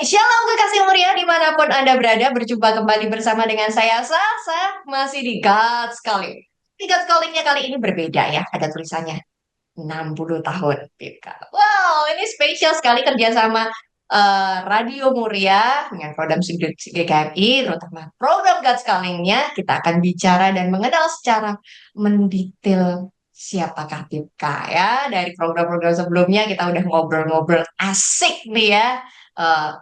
Shalom kekasih mulia dimanapun Anda berada, berjumpa kembali bersama dengan saya Sasa, masih di God's Calling. Di God's Calling-nya kali ini berbeda ya, ada tulisannya 60 tahun. Wow, ini spesial sekali kerjasama Radio Muria dengan program Sudut GKMI, terutama program God's Calling-nya. Kita akan bicara dan mengenal secara mendetail siapakah Pipka ya. Dari program-program sebelumnya kita udah ngobrol-ngobrol asik nih ya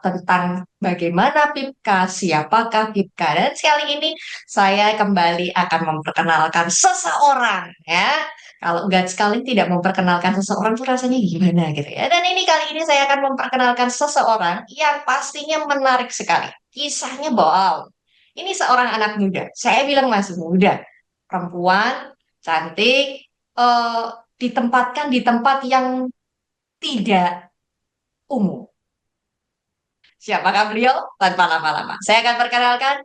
tentang bagaimana Pipka, siapakah Pipka. Dan sekali ini saya kembali akan memperkenalkan seseorang ya. Kalau nggak sekali tidak memperkenalkan seseorang tuh rasanya gimana gitu ya. Dan ini kali ini saya akan memperkenalkan seseorang yang pastinya menarik sekali. Kisahnya wow. Ini seorang anak muda. Saya bilang masih muda. Perempuan, cantik, eh, ditempatkan di tempat yang tidak umum. Siapakah beliau? Tanpa lama-lama. Saya akan perkenalkan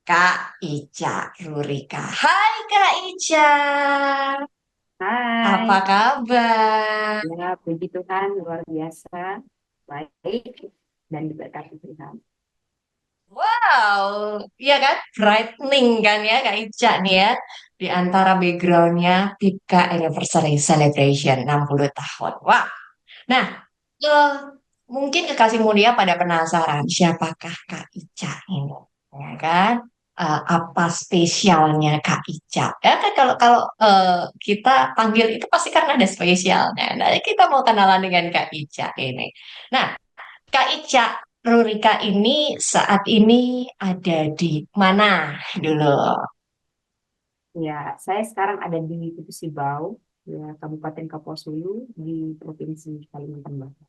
Kak Ica Rurika. Hai Kak Ica. Apa Hai, kabar? ya puji Tuhan luar biasa, baik dan diberkati Tuhan. Wow, iya kan? Brightening kan ya Kak Ica nih ya. Di antara backgroundnya Pipka Anniversary Celebration 60 tahun. Wah, nah eh, mungkin kekasih mulia pada penasaran siapakah Kak Ica ini, ya kan? Apa spesialnya Kak Ica? Ya kan kalau kalau kita panggil itu pasti kan ada spesialnya. Nah, kita mau kenalan dengan Kak Ica ini. Nah, Kak Ica Rurika ini saat ini ada di mana dulu? Ya, saya sekarang ada di Sibau, ya, Kabupaten Kapuasulu di Provinsi Kalimantan Barat.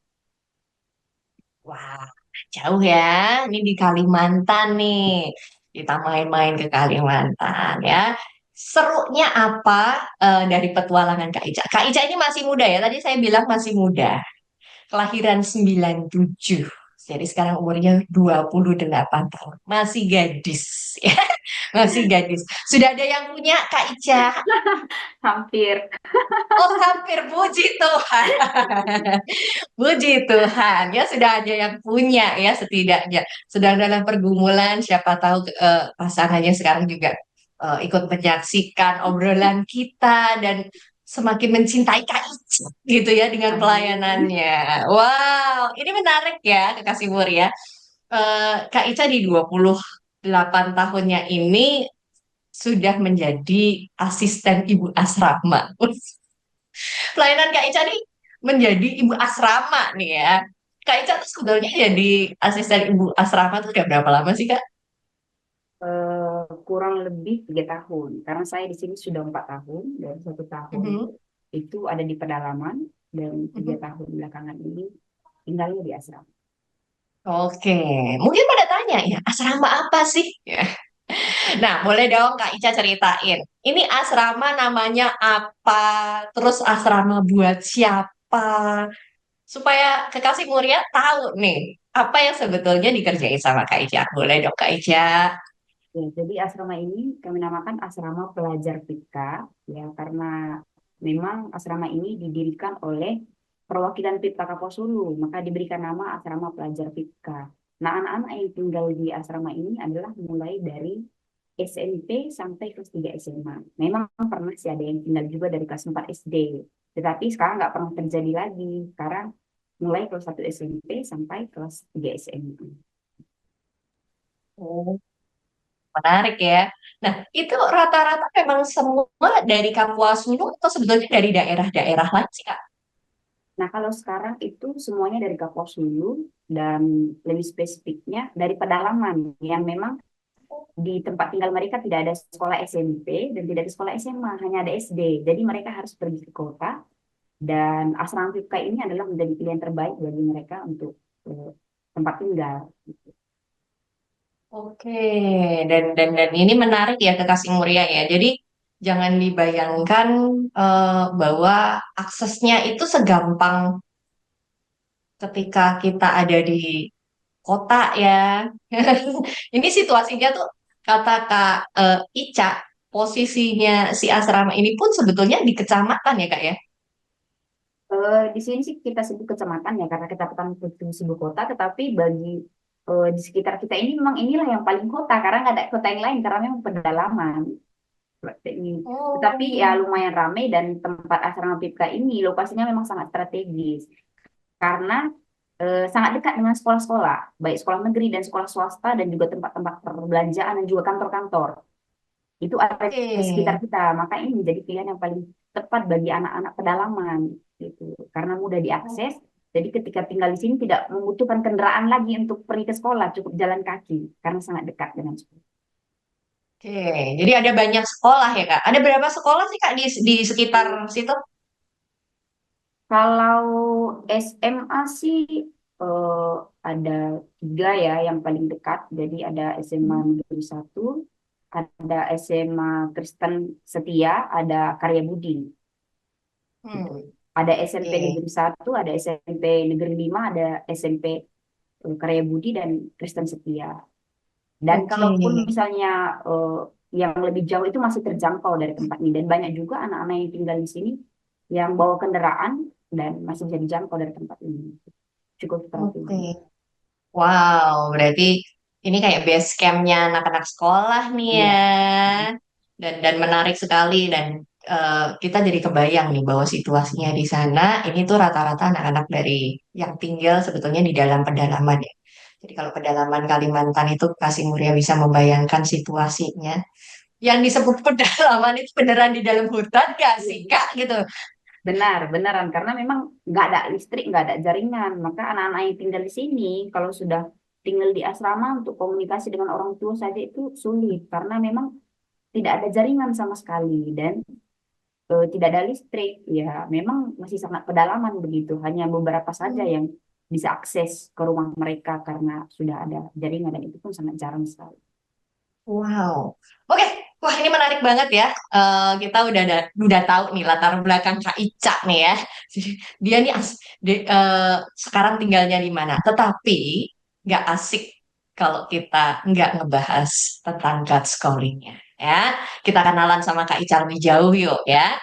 Wah, jauh ya. Ini di Kalimantan nih. Kita main-main ke Kalimantan ya. Serunya apa dari petualangan Kak Ica? Kak Ica ini masih muda ya. Tadi saya bilang masih muda. Kelahiran 97. Jadi sekarang umurnya 28 tahun. Masih gadis. Ya. Masih gadis. Sudah ada yang punya Kak Ica? Hampir. Oh, hampir puji Tuhan. Puji Tuhan, ya sudah ada yang punya ya setidaknya. Sedang dalam pergumulan, siapa tahu pasangannya sekarang juga ikut menyaksikan obrolan kita dan semakin mencintai Kak Ica gitu ya dengan Amin. pelayanannya. Wow, ini menarik ya kekasih mulia. Kak Ica di 28 tahunnya ini sudah menjadi asisten ibu asrama. Pelayanan Kak Ica nih menjadi ibu asrama nih ya. Kak Ica tuh sebetulnya jadi asisten ibu asrama tuh udah berapa lama sih Kak? Kurang lebih 3 tahun, karena saya di sini sudah 4 tahun dan 1 tahun Mhm, itu ada di pedalaman dan tiga mhm. tahun belakangan ini tinggalnya di asrama. Oke, mungkin pada tanya ya asrama apa sih? Ya. Nah, boleh dong Kak Ica ceritain. Ini asrama namanya apa? Terus asrama buat siapa? Supaya kekasih mulia tahu nih apa yang sebetulnya dikerjain sama Kak Ica. Boleh dong Kak Ica? Ya, jadi asrama ini kami namakan asrama pelajar PIKA, ya, karena memang asrama ini didirikan oleh perwakilan PIKA Kaposulu, maka diberikan nama asrama pelajar PIKA. Nah, anak-anak yang tinggal di asrama ini adalah mulai dari SMP sampai kelas 3 SMA. Memang pernah sih ada yang tinggal juga dari kelas 4 SD, tetapi sekarang nggak pernah terjadi lagi. Sekarang mulai kelas 1 SMP sampai kelas 3 SMA. Menarik ya. Nah, itu rata-rata memang semua dari Kapuas Hulu atau sebetulnya dari daerah-daerah lain sih, Kak? Nah, kalau sekarang itu semuanya dari Kaposulu dan lebih spesifiknya dari pedalaman yang memang di tempat tinggal mereka tidak ada sekolah SMP dan tidak ada sekolah SMA, hanya ada SD. Jadi mereka harus pergi ke kota dan asrama PIPK ini adalah menjadi pilihan terbaik bagi mereka untuk tempat tinggal. Oke, dan ini menarik ya kekasih mulia ya. Jadi jangan dibayangkan bahwa aksesnya itu segampang ketika kita ada di kota ya. Ini situasinya tuh kata Kak Ica, posisinya si asrama ini pun sebetulnya di kecamatan ya Kak ya. Di sini sih kita sebut kecamatan ya karena kita bukan provinsi ibu kota, tetapi bagi di sekitar kita ini memang inilah yang paling kota karena nggak ada kota yang lain karena memang pedalaman seperti ini. Tetapi ya Oh, lumayan ramai dan tempat asrama PIPK ini lokasinya memang sangat strategis karena sangat dekat dengan sekolah-sekolah, baik sekolah negeri dan sekolah swasta dan juga tempat-tempat perbelanjaan dan juga kantor-kantor. Itu ada di sekitar oke. kita, maka ini menjadi pilihan yang paling tepat bagi anak-anak pedalaman gitu. Karena mudah diakses, jadi ketika tinggal di sini tidak membutuhkan kendaraan lagi untuk pergi ke sekolah, cukup jalan kaki karena sangat dekat dengan sekolah. Oke, jadi ada banyak sekolah ya Kak. Ada berapa sekolah sih Kak di sekitar situ? Kalau SMA sih eh, ada 3 ya yang paling dekat. Jadi ada SMA Hmm. Negeri 1, ada SMA Kristen Setia, ada Karya Budi. Gitu. Hmm, Ada SMP oke. Negeri 1, ada SMP Negeri 5, ada SMP Karya Budi dan Kristen Setia. Dan Oke. kalaupun misalnya yang lebih jauh itu masih terjangkau dari tempat ini. Dan banyak juga anak-anak yang tinggal di sini yang bawa kendaraan dan masih bisa dijangkau dari tempat ini. Cukup Oke. strategi. Wow, berarti ini kayak base campnya anak-anak sekolah nih ya. Iya. Dan menarik sekali dan kita jadi kebayang nih bahwa situasinya di sana ini tuh rata-rata anak-anak dari yang tinggal sebetulnya di dalam pedalaman ya. Jadi kalau pedalaman Kalimantan itu Kasih Muria bisa membayangkan situasinya. Yang disebut pedalaman itu beneran di dalam hutan gak Iya. sih Kak gitu? Benar, beneran. Karena memang nggak ada listrik, nggak ada jaringan. Maka anak-anak yang tinggal di sini, kalau sudah tinggal di asrama untuk komunikasi dengan orang tua saja itu sulit. Karena memang tidak ada jaringan sama sekali. Dan tidak ada listrik, ya memang masih sangat pedalaman begitu. Hanya beberapa saja yang bisa akses ke rumah mereka karena sudah ada jaringan dan itu pun sangat jarang sekali. Wow. Oke, wah ini menarik banget ya. Kita udah tahu nih latar belakang Kak Ica nih ya. Dia nih sekarang tinggalnya di mana. Tetapi nggak asik kalau kita nggak ngebahas tentang God Calling-nya ya. Kita kenalan sama Kak Ica lebih jauh yuk ya.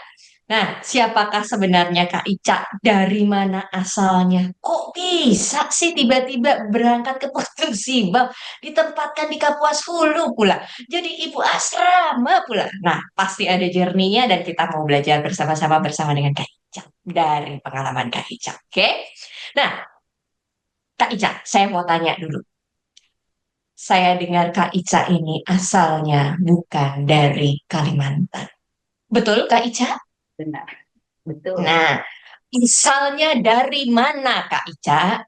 Nah, siapakah sebenarnya Kak Ica? Dari mana asalnya? Kok bisa sih tiba-tiba berangkat ke Putus Sibau, ditempatkan di Kapuas Hulu pula, jadi ibu asrama pula. Nah, pasti ada journey-nya dan kita mau belajar bersama-sama bersama dengan Kak Ica dari pengalaman Kak Ica. Oke? Nah, Kak Ica, saya mau tanya dulu. Saya dengar Kak Ica ini asalnya bukan dari Kalimantan. Betul, Kak Ica? Benar, betul. Nah, misalnya dari mana, Kak Ica?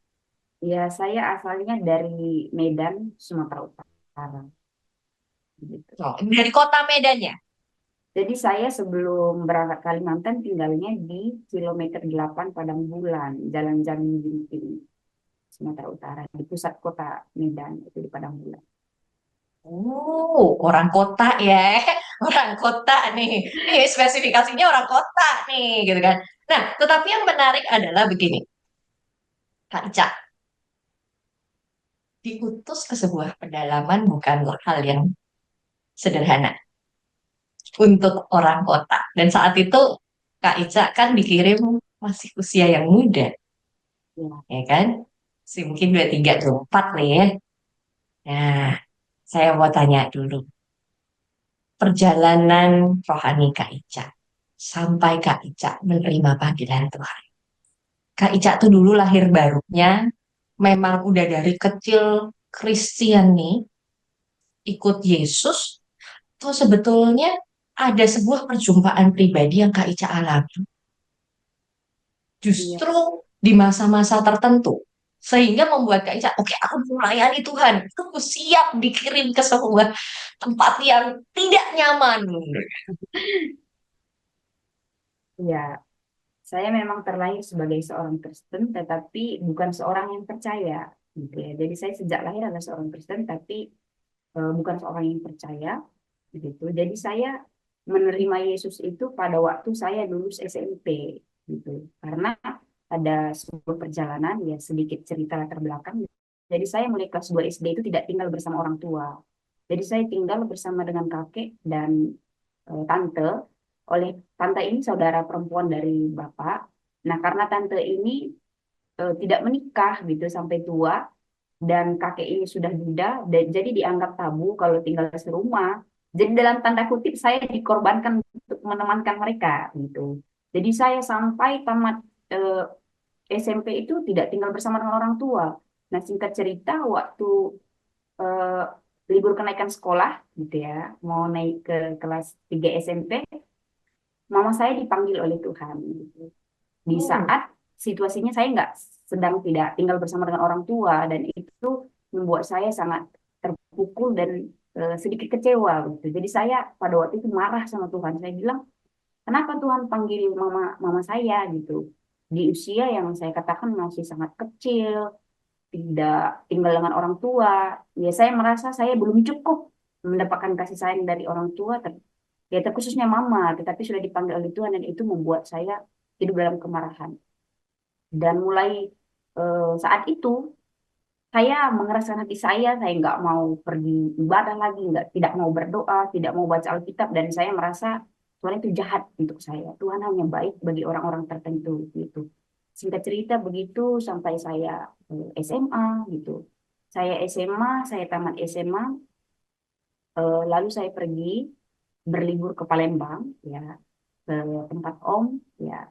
Ya, saya asalnya dari Medan, Sumatera Utara. Gitu. Oh, dari kota Medan ya? Jadi saya sebelum berangkat Kalimantan tinggalnya di kilometer 8 Padang Bulan, Jalan Jamin Ginting, Sumatera Utara, di pusat kota Medan, itu di Padang Bulan. Orang kota ya. Orang kota nih. Nih, spesifikasinya orang kota nih, gitu kan. Nah, tetapi yang menarik adalah begini, Kak Ica. Diutus ke sebuah pedalaman bukanlah hal yang sederhana untuk orang kota. Dan saat itu, Kak Ica kan dikirim masih usia yang muda, Ya, ya kan? Mungkin 23, 24 nih ya. Nah, saya mau tanya dulu, perjalanan rohani Kak Ica sampai Kak Ica menerima panggilan Tuhan. Kak Ica tuh dulu lahir barunya memang udah dari kecil Kristen nih, ikut Yesus, tuh sebetulnya ada sebuah perjumpaan pribadi yang Kak Ica alami iya, justru di masa-masa tertentu. Sehingga membuat Kak Ica, oke, aku mau melayani Tuhan. Aku siap dikirim ke sebuah tempat yang tidak nyaman. iya. Saya memang terlahir sebagai seorang Kristen, tetapi bukan seorang yang percaya, gitu ya. Jadi saya sejak lahir adalah seorang Kristen, tapi bukan seorang yang percaya, gitu. Jadi saya menerima Yesus itu pada waktu saya lulus SMP, gitu. Karena ada sebuah perjalanan, ya sedikit cerita latar belakang. Jadi saya mulai kelas 2 SD itu tidak tinggal bersama orang tua. Jadi saya tinggal bersama dengan kakek dan tante. Oleh tante ini saudara perempuan dari bapak. Nah, karena tante ini tidak menikah gitu sampai tua, dan kakek ini sudah duda dan jadi dianggap tabu kalau tinggal serumah. Jadi dalam tanda kutip saya dikorbankan untuk menemankan mereka gitu. Jadi saya sampai tamat eh, SMP itu tidak tinggal bersama dengan orang tua. Nah, singkat cerita waktu eh, libur kenaikan sekolah gitu ya, mau naik ke kelas 3 SMP, mama saya dipanggil oleh Tuhan gitu. Di Oh, saat situasinya saya nggak sedang tidak tinggal bersama dengan orang tua dan itu membuat saya sangat terpukul dan sedikit kecewa gitu. Jadi saya pada waktu itu marah sama Tuhan. Saya bilang, kenapa Tuhan panggil mama mama saya gitu di usia yang saya katakan masih sangat kecil, tidak tinggal dengan orang tua. Ya saya merasa saya belum cukup mendapatkan kasih sayang dari orang tua, ya terkhususnya mama, tetapi sudah dipanggil oleh Tuhan dan itu membuat saya hidup dalam kemarahan. Dan mulai saat itu saya mengeraskan hati saya nggak mau pergi ibadah lagi, nggak tidak mau berdoa, tidak mau baca Alkitab, dan saya merasa Tuhan itu jahat untuk saya. Tuhan hanya baik bagi orang-orang tertentu gitu. Singkat cerita begitu sampai saya SMA gitu. Saya SMA, saya tamat SMA, lalu saya pergi berlibur ke Palembang ya, ke tempat Om ya,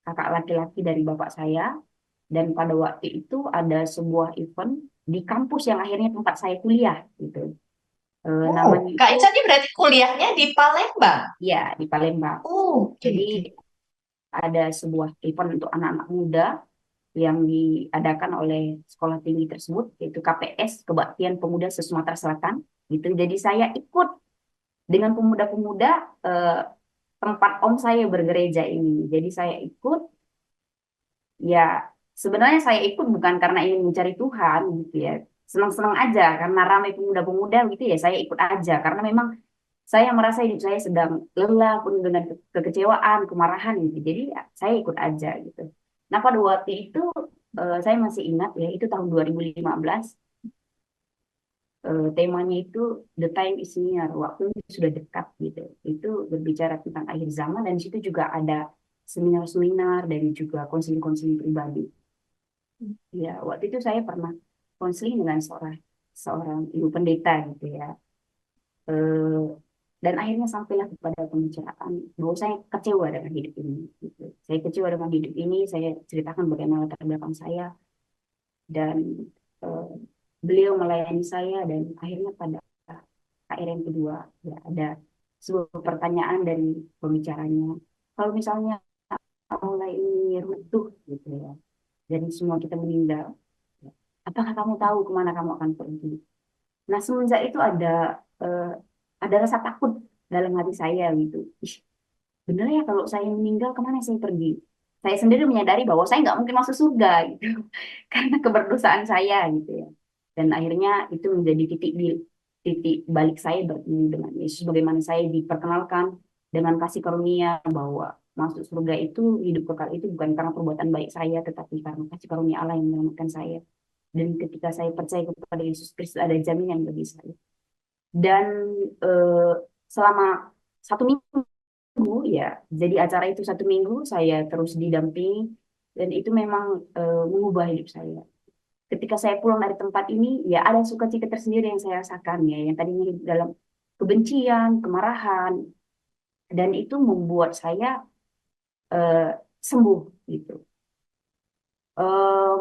kakak laki-laki dari bapak saya. Dan pada waktu itu ada sebuah event di kampus yang akhirnya tempat saya kuliah gitu. oh, Namanya Kak itu Ica ini berarti kuliahnya di Palembang. ya di Palembang. Oke, Jadi oke. ada sebuah event untuk anak-anak muda yang diadakan oleh sekolah tinggi tersebut yaitu KPS, Kebaktian Pemuda se-Sumatera Selatan gitu. Jadi saya ikut dengan pemuda-pemuda eh, tempat om saya bergereja ini. Jadi saya ikut, ya sebenarnya saya ikut bukan karena ingin mencari Tuhan gitu ya. Senang-senang aja karena ramai pemuda-pemuda gitu ya saya ikut aja karena memang saya merasa hidup saya sedang lelah penuh dengan kekecewaan, kemarahan gitu. Jadi ya, saya ikut aja gitu. Nah, pada waktu itu saya masih ingat ya itu tahun 2015, temanya itu The Time is Near, waktunya sudah dekat gitu. Itu berbicara tentang akhir zaman dan di situ juga ada seminar-seminar dan juga konseling-konseling pribadi. Ya, waktu itu saya pernah konseling dengan seorang seorang ibu pendeta gitu ya. Eh, dan akhirnya sampailah kepada pembicaraan bahwa saya kecewa dengan hidup ini. Gitu. Saya kecewa dengan hidup ini. Saya ceritakan bagaimana latar belakang saya dan eh, beliau melayani saya dan akhirnya pada KR yang kedua ya ada sebuah pertanyaan dari pembicaranya. Kalau misalnya mulai ini runtuh gitu ya, dan semua kita meninggal, apakah kamu tahu kemana kamu akan pergi? Nah, semenjak itu eh, ada rasa takut dalam hati saya gitu. Ih, bener ya kalau saya meninggal kemana saya pergi? Saya sendiri menyadari bahwa saya nggak mungkin masuk surga gitu karena keberdosaan saya gitu ya. Dan akhirnya itu menjadi titik balik saya bertemu dengan Yesus. Bagaimana saya diperkenalkan dengan kasih karunia bahwa masuk surga itu hidup kekal itu bukan karena perbuatan baik saya, tetapi karena kasih karunia Allah yang menyelamatkan saya. Dan ketika saya percaya kepada Yesus Kristus ada jaminan bagi saya. Dan eh, selama 1 minggu ya, jadi acara itu 1 minggu saya terus didampingi dan itu memang mengubah hidup saya. Ketika saya pulang dari tempat ini, ya ada sukacita tersendiri yang saya rasakan ya, yang tadinya hidup dalam kebencian, kemarahan, dan itu membuat saya eh, sembuh gitu.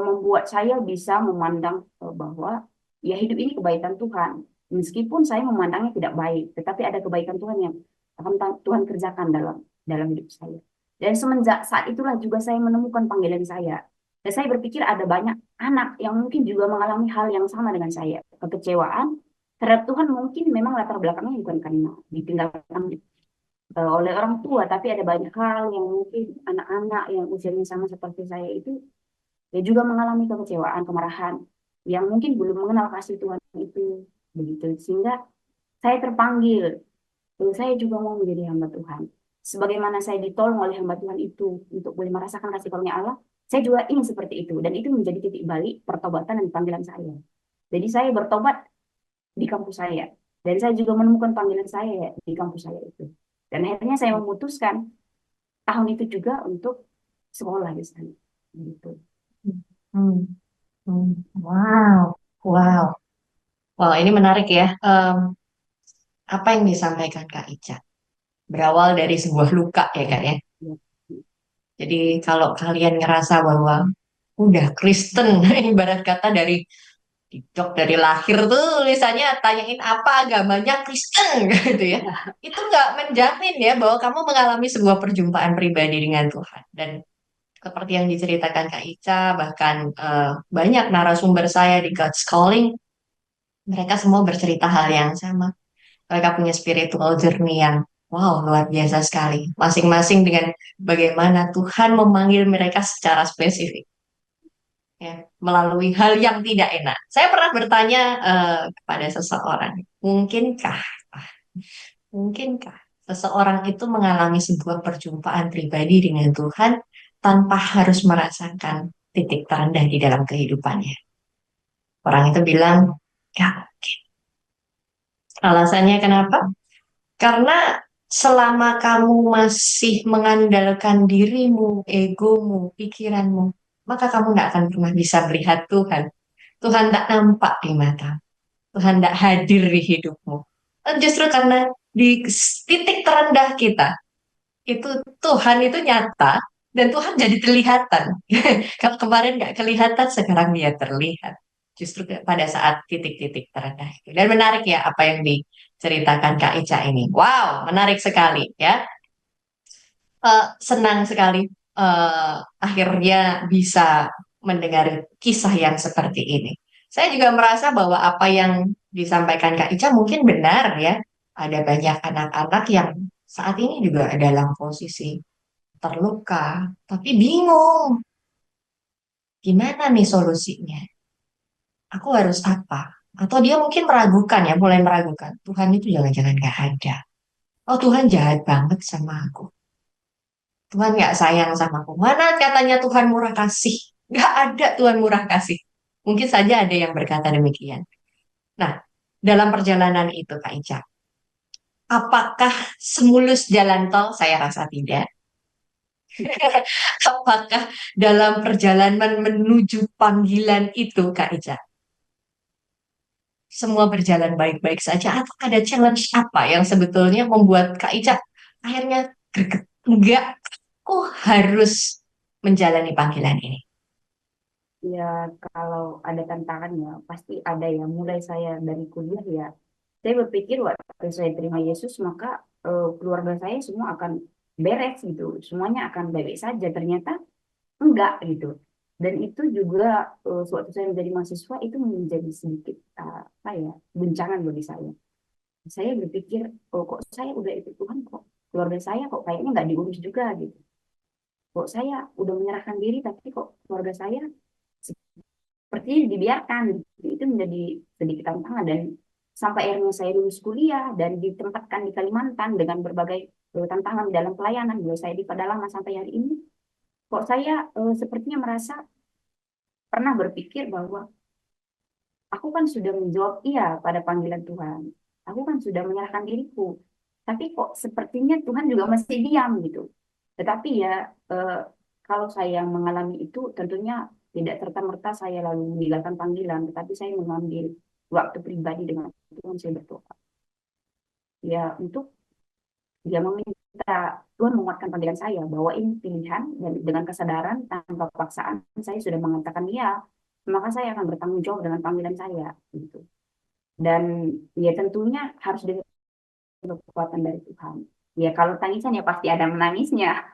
Membuat saya bisa memandang bahwa ya hidup ini kebaikan Tuhan. Meskipun saya memandangnya tidak baik, tetapi ada kebaikan Tuhan yang akan Tuhan kerjakan dalam dalam hidup saya. Dan semenjak saat itulah juga saya menemukan panggilan saya. Dan saya berpikir ada banyak anak yang mungkin juga mengalami hal yang sama dengan saya. Kekecewaan terhadap Tuhan mungkin memang latar belakangnya bukan karena ditinggalkan oleh orang tua, tapi ada banyak hal yang mungkin anak-anak yang usianya sama seperti saya itu dia juga mengalami kekecewaan, kemarahan yang mungkin belum mengenal kasih Tuhan itu begitu. Sehingga saya terpanggil, saya juga mau menjadi hamba Tuhan. Sebagaimana saya ditolong oleh hamba Tuhan itu untuk boleh merasakan kasih karunia Allah, saya juga ingin seperti itu. Dan itu menjadi titik balik pertobatan dan panggilan saya. Jadi saya bertobat di kampus saya. Dan saya juga menemukan panggilan saya di kampus saya itu. Dan akhirnya saya memutuskan tahun itu juga untuk sekolah di sana. Gitu. Hmm, hmm. Wow. Wow, wow, ini menarik ya. Apa yang disampaikan Kak Ica berawal dari sebuah luka ya Kak ya. Ya. Jadi kalau kalian ngerasa bahwa udah Kristen, ibarat kata dari TikTok dari lahir tuh tulisannya tanyain apa agamanya Kristen gitu ya. Itu nggak menjamin ya bahwa kamu mengalami sebuah perjumpaan pribadi dengan Tuhan. Dan seperti yang diceritakan Kak Ica, bahkan banyak narasumber saya di God's Calling, mereka semua bercerita hal yang sama. Mereka punya spiritual journey yang wow, luar biasa sekali. Masing-masing dengan bagaimana Tuhan memanggil mereka secara spesifik ya, melalui hal yang tidak enak. Saya pernah bertanya kepada seseorang, mungkinkah, ah, mungkinkah seseorang itu mengalami sebuah perjumpaan pribadi dengan Tuhan tanpa harus merasakan titik terendah di dalam kehidupannya? Orang itu bilang, ya, alasannya kenapa? Karena selama kamu masih mengandalkan dirimu, egomu, pikiranmu, maka kamu tidak akan pernah bisa melihat Tuhan. Tuhan tak nampak di mata. Tuhan tidak hadir di hidupmu. Dan justru karena di titik terendah kita, itu Tuhan itu nyata, dan Tuhan jadi kelihatan. Kalau kemarin nggak kelihatan, sekarang dia terlihat. Justru pada saat titik-titik terendah itu. Dan menarik ya apa yang diceritakan Kak Ica ini. Wow, menarik sekali ya. Senang sekali akhirnya bisa mendengar kisah yang seperti ini. Saya juga merasa bahwa apa yang disampaikan Kak Ica mungkin benar ya. Ada banyak anak-anak yang saat ini juga dalam posisi terluka, tapi bingung gimana nih solusinya. Aku harus apa? Atau dia mungkin meragukan ya, mulai meragukan. Tuhan itu jangan-jangan gak ada. Oh Tuhan jahat banget sama aku. Tuhan nggak sayang sama aku. Mana katanya Tuhan murah kasih? Nggak ada Tuhan murah kasih. Mungkin saja ada yang berkata demikian. Nah, dalam perjalanan itu Kak Ica, apakah semulus jalan tol? Saya rasa tidak. Apakah dalam perjalanan menuju panggilan itu Kak Ica, semua berjalan baik-baik saja atau ada challenge apa yang sebetulnya membuat Kak Ica akhirnya greget? Enggak, aku harus menjalani panggilan ini. Ya, kalau ada tantangannya, pasti ada ya. Mulai saya dari kuliah ya, saya berpikir waktu saya terima Yesus, maka keluarga saya semua akan beres gitu. Semuanya akan baik-baik saja. Ternyata enggak gitu. Dan itu juga sewaktu saya menjadi mahasiswa itu menjadi sedikit apa ya, guncangan bagi saya. Saya berpikir, oh kok saya udah ikut Tuhan kok keluarga saya kok kayaknya nggak diurus juga gitu. Kok saya udah menyerahkan diri tapi kok keluarga saya sepertinya dibiarkan. Itu menjadi sedikit tantangan dan sampai akhirnya saya lulus kuliah dan ditempatkan di Kalimantan dengan berbagai tantangan di dalam pelayanan. Mulai saya di Pedalaman sampai hari ini, kok saya sepertinya merasa pernah berpikir bahwa aku kan sudah menjawab iya pada panggilan Tuhan. Aku kan sudah menyerahkan diriku. Tapi kok sepertinya Tuhan juga masih diam gitu. Tetapi ya eh, kalau saya mengalami itu tentunya tidak serta-merta saya lalu meninggalkan panggilan, tetapi saya mengambil waktu pribadi dengan Tuhan, saya berdoa. Ya untuk dia meminta Tuhan menguatkan panggilan saya bahwa ini pilihan dan dengan kesadaran tanpa paksaan saya sudah mengatakan ya, maka saya akan bertanggung jawab dengan panggilan saya gitu. Dan ya tentunya harus dengan kekuatan dari Tuhan. Ya kalau tangisan ya pasti ada menangisnya.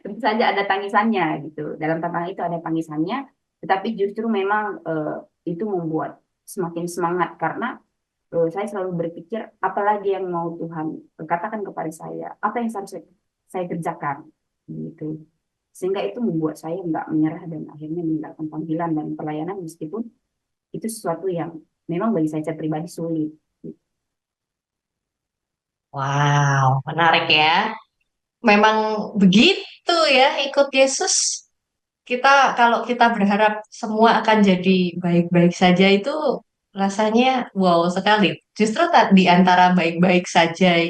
Tentu saja ada tangisannya gitu. Dalam tantangan itu ada tangisannya, tetapi justru memang itu membuat semakin semangat karena saya selalu berpikir apalagi yang mau Tuhan katakan kepada saya, apa yang harus saya kerjakan gitu. Sehingga itu membuat saya nggak menyerah dan akhirnya meninggalkan panggilan dan pelayanan meskipun itu sesuatu yang memang bagi saya pribadi sulit. Wow, menarik ya. Memang begitu ya ikut Yesus. Kita kalau kita berharap semua akan jadi baik-baik saja itu rasanya wow sekali. Justru di antara baik-baik saja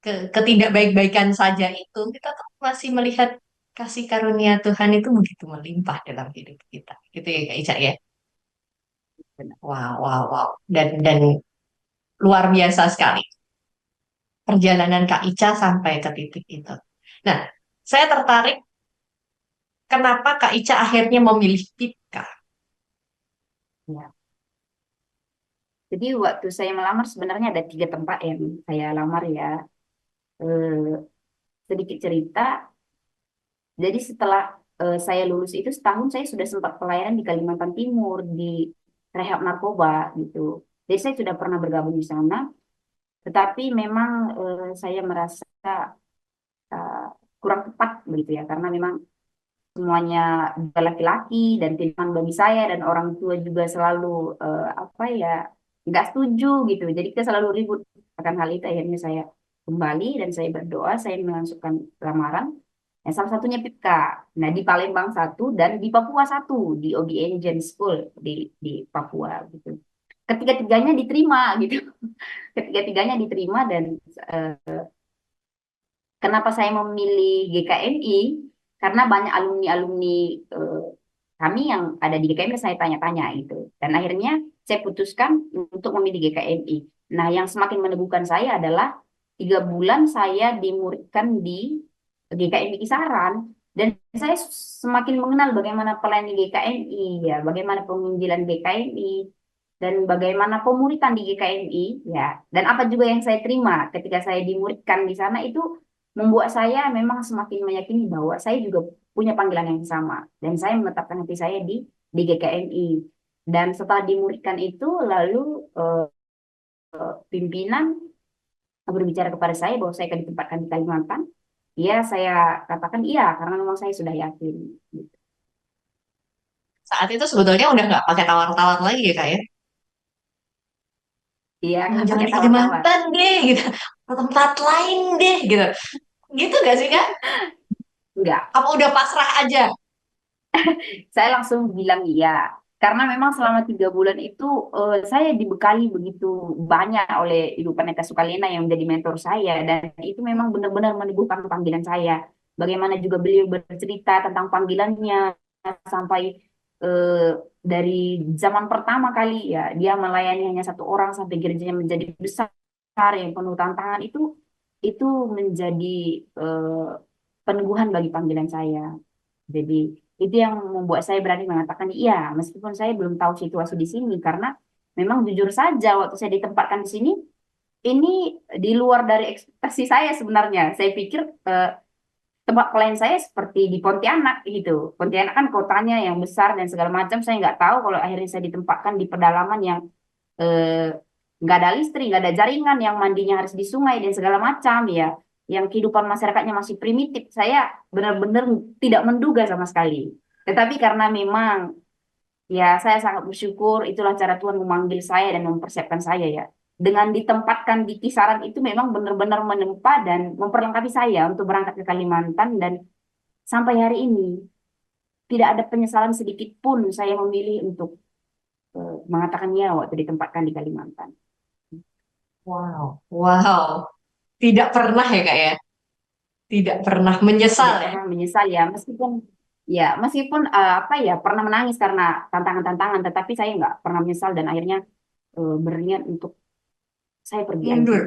ketidakbaik-baikan saja itu kita tuh masih melihat kasih karunia Tuhan itu begitu melimpah dalam hidup kita. Gitu ya Kak Ica ya. Benar. Wow, wow, wow. Dan luar biasa sekali perjalanan Kak Ica sampai ke titik itu. Nah, saya tertarik kenapa Kak Ica akhirnya memilih Pipka. Ya. Jadi waktu saya melamar sebenarnya ada 3 tempat yang saya lamar ya. Eh, Sedikit cerita. Jadi setelah saya lulus itu setahun saya sudah sempat pelayanan di Kalimantan Timur di rehab narkoba gitu. Jadi saya sudah pernah bergabung di sana, tetapi memang saya merasa eh, kurang tepat begitu ya, karena memang semuanya juga laki-laki dan pilihan bagi saya dan orang tua juga selalu apa ya nggak setuju gitu. Jadi kita selalu ribut akan hal itu. Akhirnya saya kembali dan saya berdoa, saya memasukkan lamaran. Yang salah satunya PIPK. Nah, di Palembang satu dan di Papua satu, di OBN Gen School di Papua gitu. Ketiga-tiganya diterima gitu. Ketiga-tiganya diterima dan eh, kenapa saya memilih GKMI? Karena banyak alumni-alumni eh, kami yang ada di GKMI saya tanya-tanya gitu. Dan akhirnya saya putuskan untuk memilih GKMI. Nah, yang semakin meneguhkan saya adalah 3 bulan saya dimuridkan di GKMI Kisaran dan saya semakin mengenal bagaimana pelayanan di GKMI ya, bagaimana penginjilan GKMI dan bagaimana pemuritan di GKMI ya. Dan apa juga yang saya terima ketika saya dimuridkan di sana itu membuat saya memang semakin meyakini bahwa saya juga punya panggilan yang sama dan saya menetapkan hati saya di GKMI. Dan setelah dimuridkan itu lalu eh, pimpinan berbicara kepada saya bahwa saya akan ditempatkan di Kalimantan. Ya, saya katakan iya karena memang saya sudah yakin. Gitu. Saat itu sebetulnya udah nggak pakai tawar-tawar lagi ya Kak ya. Iya, nggak Jangan pakai di tawar-tawar. Kalimantan deh gitu. Ke tempat lain deh gitu. Gitu gak sih Kak? Enggak, Apa udah pasrah aja? saya langsung bilang iya. Karena memang selama 3 bulan itu saya dibekali begitu banyak oleh Ibu Pendeta Sukalena yang menjadi mentor saya dan itu memang benar-benar meneguhkan panggilan saya. Bagaimana juga beliau bercerita tentang panggilannya sampai eh, dari zaman pertama kali ya dia melayani hanya 1 orang sampai gerejanya menjadi besar yang penuh tantangan itu menjadi eh, peneguhan bagi panggilan saya. Jadi itu yang membuat saya berani mengatakan iya, meskipun saya belum tahu situasi di sini karena memang jujur saja waktu saya ditempatkan di sini ini di luar dari ekspektasi saya sebenarnya. Saya pikir eh, tempat pelayan saya seperti di Pontianak gitu. Pontianak kan kotanya yang besar dan segala macam. Saya nggak tahu kalau akhirnya saya ditempatkan di pedalaman yang eh, nggak ada listrik, nggak ada jaringan, yang mandinya harus di sungai dan segala macam ya. Yang kehidupan masyarakatnya masih primitif. Saya benar-benar tidak menduga sama sekali. Tetapi karena memang ya saya sangat bersyukur itulah cara Tuhan memanggil saya dan mempersiapkan saya ya. Dengan ditempatkan di kisaran itu memang benar-benar menempa dan memperlengkapi saya untuk berangkat ke Kalimantan dan sampai hari ini tidak ada penyesalan sedikit pun saya memilih untuk mengatakan ya waktu ditempatkan di Kalimantan. Wow, wow. Tidak pernah ya Kak ya? Tidak pernah menyesal Tidak ya? pernah menyesal ya meskipun apa ya pernah menangis karena tantangan-tantangan tetapi saya nggak pernah menyesal dan akhirnya berniat untuk saya pergi aja. Mundur.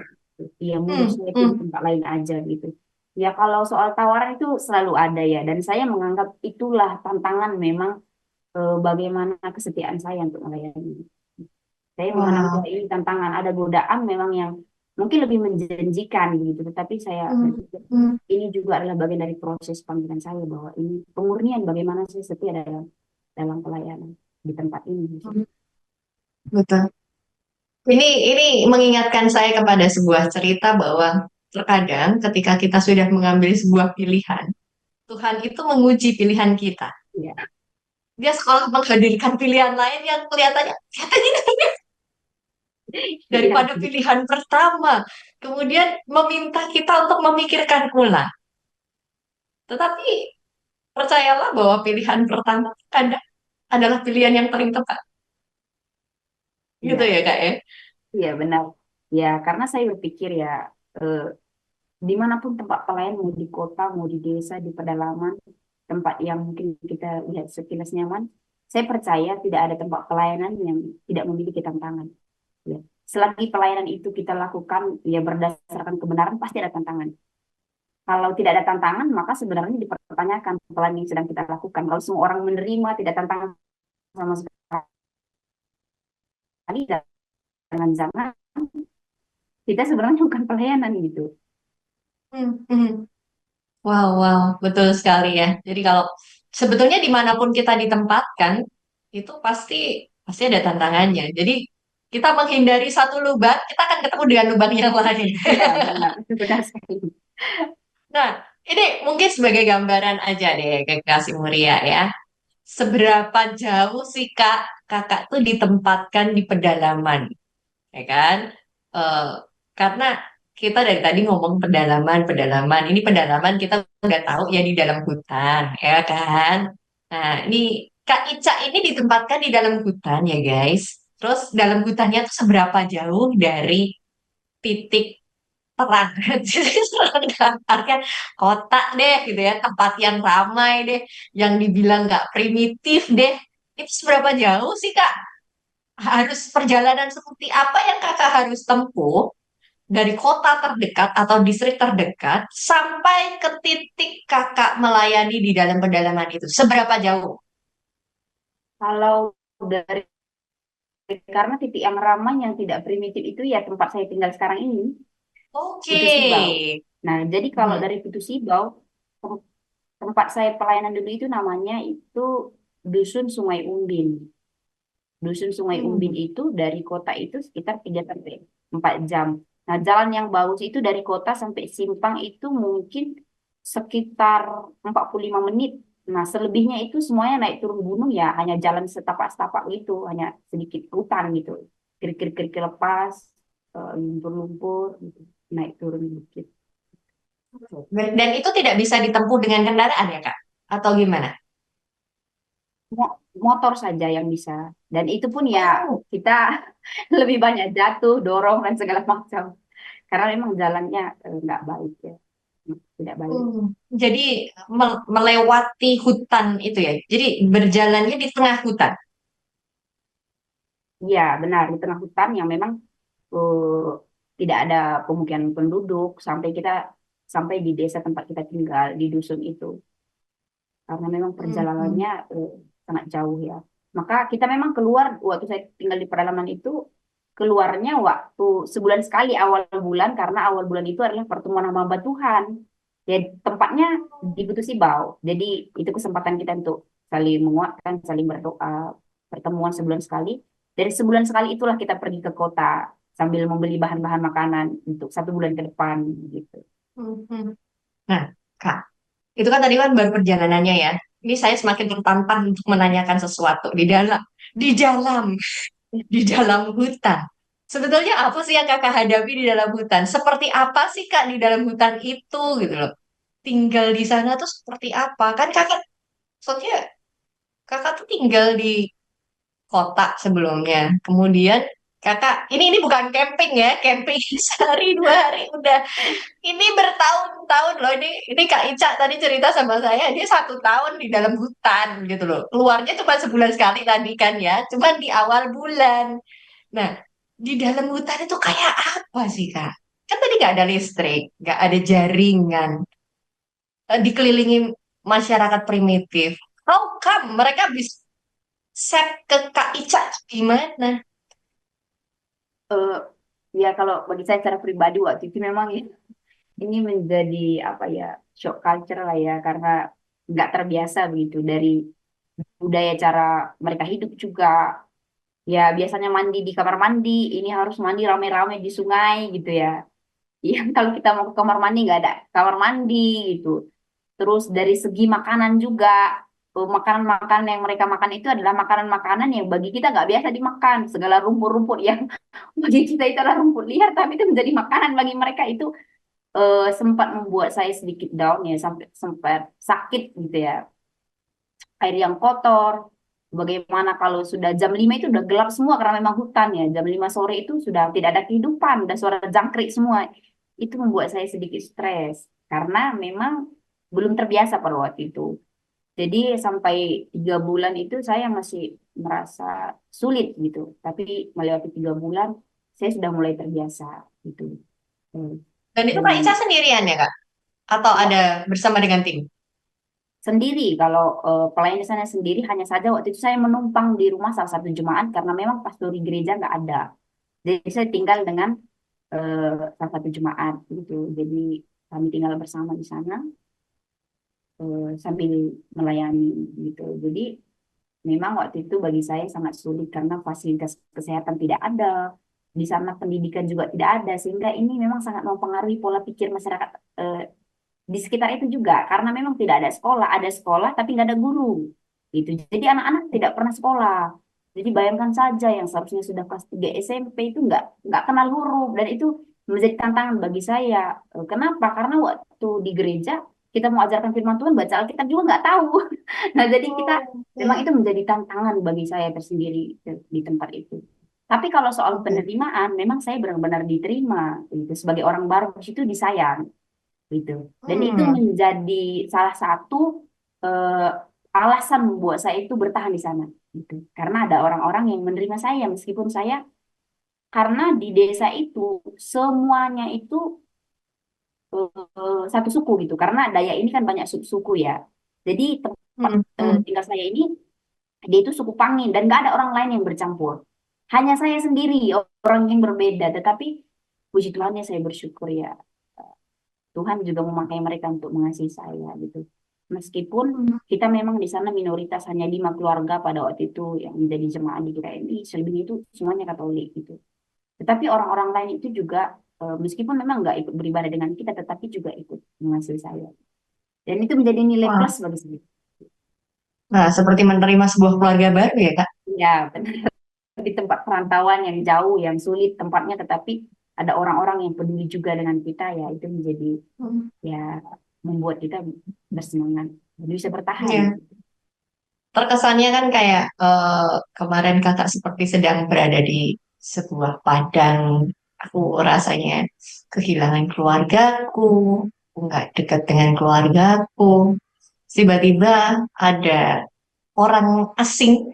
Iya, mundur Hmm, saya pilih hmm. tempat lain aja gitu. Ya kalau soal tawaran itu selalu ada ya, dan saya menganggap itulah tantangan memang bagaimana kesetiaan saya untuk melayani. Saya menganggap Wow. ini tantangan, ada godaan memang yang mungkin lebih menjanjikan gitu, tetapi saya Hmm, berpikir hmm. ini juga adalah bagian dari proses panggilan saya bahwa ini pemurnian bagaimana saya setia dalam dalam pelayanan di tempat ini. Gitu. Hmm. Betul. Ini mengingatkan saya kepada sebuah cerita bahwa terkadang ketika kita sudah mengambil sebuah pilihan, Tuhan itu menguji pilihan kita. Ya, Dia sekolah menghadirkan pilihan lain yang kelihatannya iya, daripada pilihan pertama. Kemudian meminta kita untuk memikirkan ulang. Tetapi percayalah bahwa pilihan pertama adalah pilihan yang paling tepat. Gitu iya, ya, Kak ya? iya benar. Ya, karena saya berpikir ya. eh, Dimanapun tempat pelayan, mau di kota, mau di desa, di pedalaman, tempat yang mungkin kita lihat sekilas nyaman, Saya percaya tidak ada tempat pelayanan yang tidak memiliki tantangan. Ya. Selagi pelayanan itu kita lakukan ya berdasarkan kebenaran, pasti ada tantangan. Kalau tidak ada tantangan, maka sebenarnya dipertanyakan pelayanan yang sedang kita lakukan. Kalau semua orang menerima tidak tantangan sama sekali, jangan-jangan kita sebenarnya bukan pelayanan gitu. Hmm, hmm. Wow, wow, betul sekali ya. Jadi kalau sebetulnya dimanapun kita ditempatkan, itu pasti pasti ada tantangannya. Jadi kita menghindari satu lubang, kita akan ketemu dengan lubang yang lain. Iya, benar. Itu benar sekali. Nah, ini mungkin sebagai gambaran aja deh, Kasih Muria ya. Seberapa jauh sih Kak, Kakak tuh ditempatkan di pedalaman, ya kan? Eh, karena kita dari tadi ngomong pedalaman, pedalaman. Ini pedalaman kita udah tahu ya di dalam hutan, ya kan? Nah, ini Kak Ica ini ditempatkan di dalam hutan ya guys. Terus dalam hutannya tuh seberapa jauh dari titik terang? Jadi terang dalam artian kota deh gitu ya, tempat yang ramai deh, yang dibilang nggak primitif deh. Itu seberapa jauh sih Kak? Harus perjalanan seperti apa yang Kakak harus tempuh dari kota terdekat atau distrik terdekat sampai ke titik kakak melayani di dalam pedalaman itu? Seberapa jauh? Kalau dari karena titik yang ramai yang tidak primitif itu ya tempat saya tinggal sekarang ini, Oke. Pitu Sibau. Nah, jadi kalau Hmm. dari Pitu Sibau, tem- tempat saya pelayanan dulu itu namanya itu Dusun Sungai Umbin. Dusun Sungai Umbin Hmm. itu dari kota itu sekitar 3 sampai 4 jam. Nah, jalan yang bagus itu dari kota sampai Simpang itu mungkin sekitar 45 menit. Nah, selebihnya itu semuanya naik turun gunung ya, hanya jalan setapak-setapak gitu, hanya sedikit hutan gitu. Kerikil-kerikil lepas, lumpur-lumpur, gitu. Naik turun dikit. Dan itu tidak bisa ditempuh dengan kendaraan ya kak? Atau gimana? Motor saja yang bisa. Dan itu pun ya Oh. kita lebih banyak jatuh, dorong, dan segala macam. Karena memang jalannya nggak baik ya, tidak baik. Jadi melewati hutan itu ya. Jadi berjalannya di tengah hutan. Iya, benar di tengah hutan yang memang eh, tidak ada pemukiman penduduk sampai di desa tempat kita tinggal di dusun itu. Karena memang Hmm. perjalanannya sangat jauh ya. Maka kita memang keluar waktu saya tinggal di pedalaman itu keluarnya waktu sebulan sekali awal bulan karena awal bulan itu adalah pertemuan hamba Tuhan. Ya tempatnya di Butuh Sibau. Jadi itu kesempatan kita untuk saling menguatkan, saling berdoa, pertemuan sebulan sekali. Dari sebulan sekali itulah kita pergi ke kota sambil membeli bahan-bahan makanan untuk 1 bulan ke depan gitu. Hmm. Nah, Kak, itu kan tadi kan baru perjalanannya ya. Ini saya semakin tertantang untuk menanyakan sesuatu di dalam hutan. Sebetulnya apa sih yang kakak hadapi di dalam hutan? Seperti apa sih kak di dalam hutan itu gitu loh? Tinggal di sana tuh seperti apa? Kan kakak, maksudnya kakak tuh tinggal di kota sebelumnya. Kemudian kakak, ini bukan camping ya, camping sehari 2 hari udah. Ini bertahun-tahun loh. Ini Kak Ica tadi cerita sama saya, dia 1 tahun di dalam hutan gitu loh. Keluarnya cuma sebulan sekali tadi kan ya, cuma di awal bulan. Nah, di dalam hutan itu kayak apa sih, Kak? Kan tadi nggak ada listrik, nggak ada jaringan, dikelilingi masyarakat primitif. How come mereka bisa set ke Kak Ica gimana? Eh, ya kalau bagi saya secara pribadi waktu itu memang ya, ini menjadi apa ya shock culture lah ya karena nggak terbiasa begitu dari budaya cara mereka hidup juga ya biasanya mandi di kamar mandi ini harus mandi rame-rame di sungai gitu ya. Yang kalau kita mau ke kamar mandi nggak ada kamar mandi gitu. Terus dari segi makanan juga, makanan-makanan yang mereka makan itu adalah makanan-makanan yang bagi kita nggak biasa dimakan. Segala rumput-rumput yang bagi kita itu adalah rumput liar, tapi itu menjadi makanan bagi mereka itu sempat membuat saya sedikit down ya, sampai sempat sakit gitu ya. Air yang kotor. Bagaimana kalau sudah jam 5 itu udah gelap semua karena memang hutan ya. Jam 5 sore itu sudah tidak ada kehidupan, udah suara jangkrik semua. Itu membuat saya sedikit stres karena memang belum terbiasa pada waktu itu. Jadi sampai 3 bulan itu saya masih merasa sulit gitu. Tapi melewati 3 bulan, saya sudah mulai terbiasa gitu. Hmm. Dan itu Dan Kak Ica sendirian ya Kak? Atau ya ada bersama dengan tim? sendiri, kalau pelayan di sana sendiri, hanya saja waktu itu saya menumpang di rumah salah satu jemaat karena memang pastor di gereja nggak ada. Jadi saya tinggal dengan salah satu jemaat gitu. Jadi kami tinggal bersama di sana sambil melayani gitu. Jadi memang waktu itu bagi saya sangat sulit karena fasilitas kesehatan tidak ada. Di sana pendidikan juga tidak ada, sehingga ini memang sangat mempengaruhi pola pikir masyarakat di sekitar itu juga. Karena memang tidak ada sekolah tapi nggak ada guru. Gitu. Jadi anak-anak tidak pernah sekolah. Jadi bayangkan saja yang seharusnya sudah kelas 3 SMP itu nggak kenal huruf, dan itu menjadi tantangan bagi saya. Kenapa? Karena waktu di gereja kita mau ajarkan firman Tuhan, baca Alkitab juga nggak tahu. Nah, jadi kita Oh, memang oke. itu menjadi tantangan bagi saya tersendiri di tempat itu. Tapi kalau soal Oke. penerimaan, memang saya benar-benar diterima gitu. Sebagai orang baru di situ disayang gitu. Dan itu Hmm. menjadi salah satu eh, alasan membuat saya itu bertahan di sana gitu. Karena ada orang-orang yang menerima saya meskipun saya, karena di desa itu semuanya itu satu suku gitu. Karena Dayak ini kan banyak suku ya. Jadi tempat Hmm. Hmm. tinggal saya ini, dia itu suku Pangin dan nggak ada orang lain yang bercampur. Hanya saya sendiri, orang yang berbeda. Tetapi puji Tuhan ya, saya bersyukur ya. Tuhan juga memakai mereka untuk mengasihi saya gitu. Meskipun Hmm. kita memang di sana minoritas, hanya 5 keluarga pada waktu itu yang menjadi jemaah di gereja ini, selebihnya itu semuanya Katolik gitu. Tetapi orang-orang lain itu juga meskipun memang nggak ikut beribadah dengan kita, tetapi juga ikut mengasihi saya. Dan itu menjadi nilai Wah. plus bagi saya. Nah, seperti menerima sebuah keluarga baru ya Kak? Ya, benar. Di tempat perantauan yang jauh, yang sulit tempatnya, tetapi ada orang-orang yang peduli juga dengan kita, ya itu menjadi, Hmm. ya, membuat kita bersemangat, jadi bisa bertahan. Ya. Terkesannya kan kayak kemarin kakak seperti sedang berada di sebuah padang. Aku rasanya kehilangan keluargaku, aku nggak dekat dengan keluargaku. Tiba-tiba ada orang asing